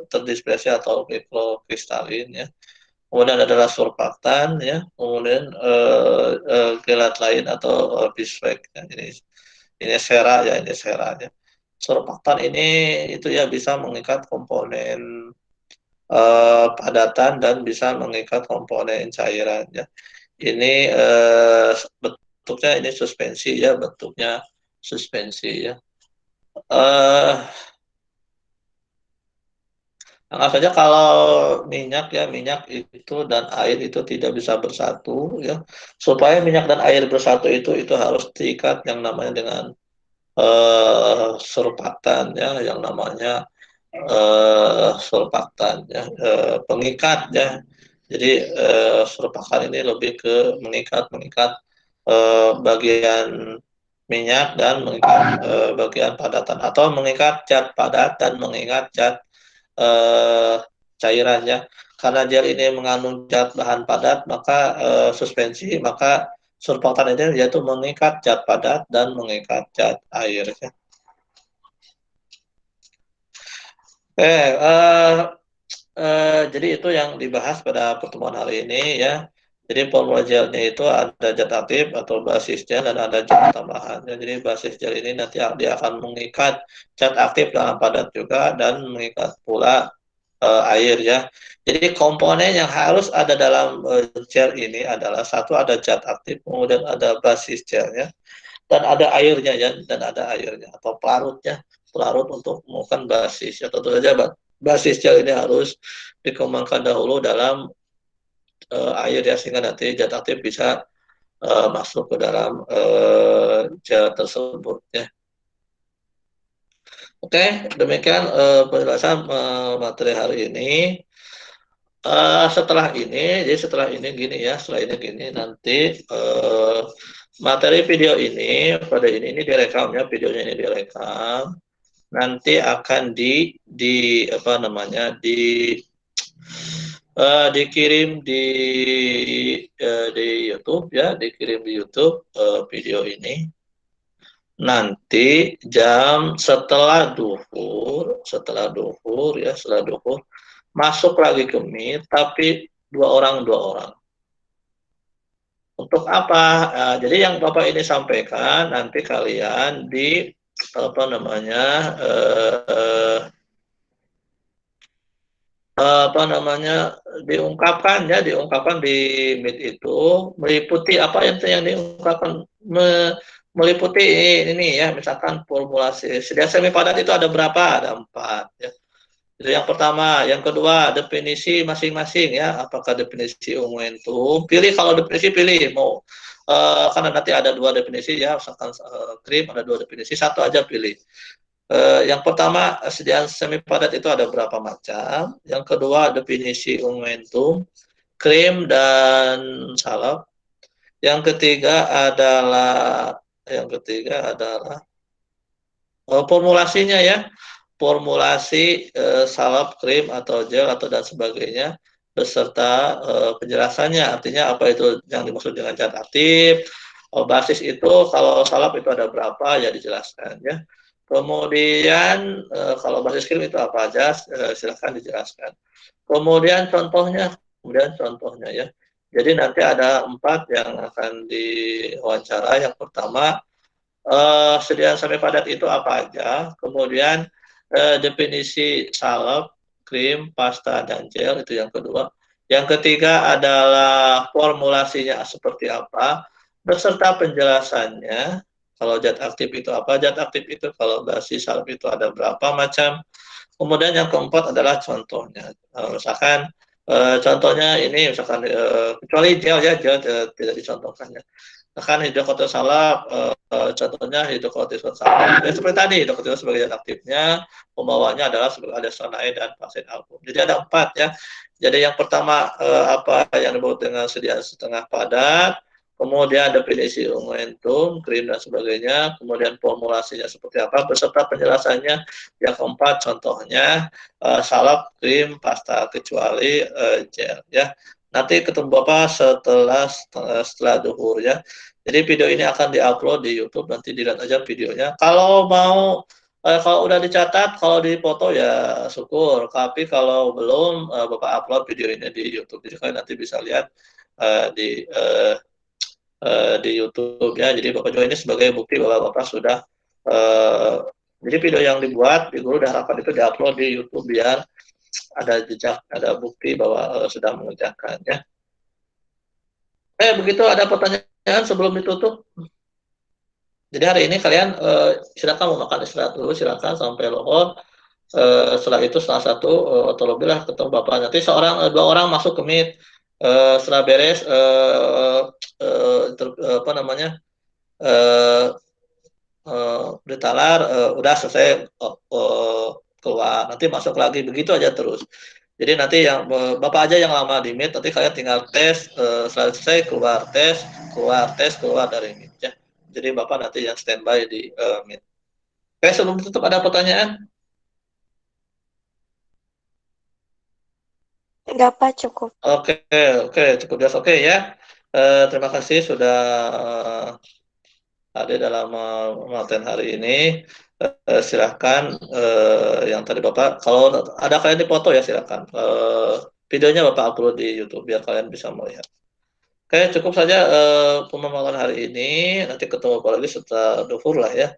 terdispersi atau mikrokristalin, ya. Kemudian adalah surfaktan, ya. Kemudian gelat lain atau bisfek, ya. Ini sera, ya, ini seranya. Surfaktan ini itu ya bisa mengikat komponen padatan dan bisa mengikat komponen cairan, ya. Ini bentuknya ini suspensi ya, bentuknya suspensi ya. Anggap saja kalau minyak ya, minyak itu dan air itu tidak bisa bersatu ya. Supaya minyak dan air bersatu itu harus diikat yang namanya dengan surfaktan ya, yang namanya surfaktan ya, pengikat ya. Jadi surfaktan ini lebih ke mengikat bagian minyak dan mengikat bagian padatan, atau mengikat zat padat dan mengikat zat cairannya. karena gel ini mengandung zat bahan padat, maka suspensi, maka surfaktan ini yaitu mengikat zat padat dan mengikat zat air. Ya. Jadi itu yang dibahas pada pertemuan hari ini ya. Jadi formula gelnya itu ada zat aktif atau basis gel dan ada zat tambahan. Ya, jadi basis gel ini nanti dia akan mengikat zat aktif dalam padat juga dan mengikat pula air ya. Jadi komponen yang harus ada dalam gel ini adalah satu ada zat aktif, kemudian ada basis gelnya dan ada airnya ya, dan ada airnya atau pelarutnya, pelarut untuk menggunakan basis. Ya tentu saja basis gel ini harus dikembangkan dahulu dalam air ya sehingga nanti zat aktif bisa masuk ke dalam gel tersebut ya. Oke, demikian penjelasan materi hari ini. Setelah ini, jadi setelah ini gini ya, setelah ini gini nanti materi video ini pada ini direkam ya, videonya ini direkam. Nanti akan di apa namanya dikirim di YouTube ya, dikirim di YouTube video ini. Nanti jam setelah duhur ya, setelah duhur masuk lagi ke Meet, tapi dua orang. Untuk apa? Jadi yang Bapak ini sampaikan nanti kalian di apa namanya diungkapkan ya, diungkapkan di Meet itu meliputi apa yang diungkapkan meliputi ini ya, misalkan formulasi sedia semi padat itu ada berapa? Ada 4 ya. Itu yang pertama, yang kedua definisi masing-masing ya, apakah definisi momentum, pilih kalau definisi pilih mau karena nanti ada 2 definisi ya, misalkan krim ada 2 definisi, satu aja pilih. Yang pertama sediaan semi padat itu ada berapa macam, yang kedua definisi momentum, krim dan salep, yang ketiga adalah formulasinya ya, formulasi salep, krim atau gel atau dan sebagainya beserta penjelasannya, artinya apa itu yang dimaksud dengan zat aktif, basis itu kalau salep itu ada berapa ya dijelaskan ya. Kemudian kalau basis krim itu apa aja silakan dijelaskan. Kemudian contohnya ya. Jadi nanti ada 4 yang akan diwawancara. Yang pertama sediaan semi padat itu apa aja, kemudian definisi salep, krim, pasta, dan gel itu yang kedua. Yang ketiga adalah formulasinya seperti apa, beserta penjelasannya. Kalau zat aktif itu apa, zat aktif itu kalau basis salep itu ada berapa macam. Kemudian yang keempat adalah contohnya. Misalkan contohnya ini misalkan kecuali gel ya, gel tidak dicontohkan ya. Misalkan hidrokortison salep, contohnya hidrokortison salep. Ya, seperti tadi hidrokortison sebagai zat aktifnya, pembawanya adalah sebagai ada sonai dan pasien album. Jadi ada 4 ya. Jadi yang pertama apa yang disebut dengan sediaan setengah padat, kemudian definisi momentum, krim dan sebagainya, kemudian formulasinya seperti apa beserta penjelasannya. Yang keempat contohnya salep, krim, pasta kecuali gel ya. Nanti ketemu Bapak setelah duhur ya. Jadi video ini akan diupload di YouTube, nanti dilihat aja videonya. Kalau mau kalau udah dicatat, kalau dipoto ya syukur. Tapi kalau belum, Bapak upload video ini di YouTube. Jadi kalian nanti bisa lihat di YouTube ya. Jadi Bapak juga ini sebagai bukti bahwa Bapak sudah jadi video yang dibuat di guru harapan itu diupload di YouTube biar ada jejak, ada bukti bahwa sudah mengerjakan ya. Begitu ada pertanyaan sebelum ditutup. Jadi hari ini kalian silakan mau makan istirahat dulu, silakan sampai lohor. Setelah itu salah satu atau lebih lah ketemu Bapak. Nanti 2 orang masuk ke Meet. Setelah beres apa namanya ditalar udah selesai keluar, nanti masuk lagi begitu aja terus. Jadi nanti yang Bapak aja yang lama di Meet, nanti kalian tinggal tes, selesai keluar keluar dari Meet ya. Jadi Bapak nanti yang standby di Meet. Oke, sebelum tutup ada pertanyaan? Enggak, Pak, cukup. Oke, cukup jelas. Oke ya. Terima kasih sudah hadir dalam materi hari ini. Silahkan yang tadi Bapak, kalau ada kalian dipoto ya silahkan. Videonya Bapak upload di YouTube biar kalian bisa melihat. Oke, cukup saja pemaparan hari ini. Nanti ketemu lagi setelah duhur lah ya.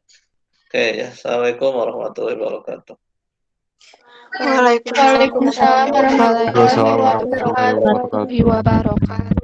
Oke ya. Assalamualaikum warahmatullahi wabarakatuh. Waalaikumsalam warahmatullahi wabarakatuh. Wabarakatuh.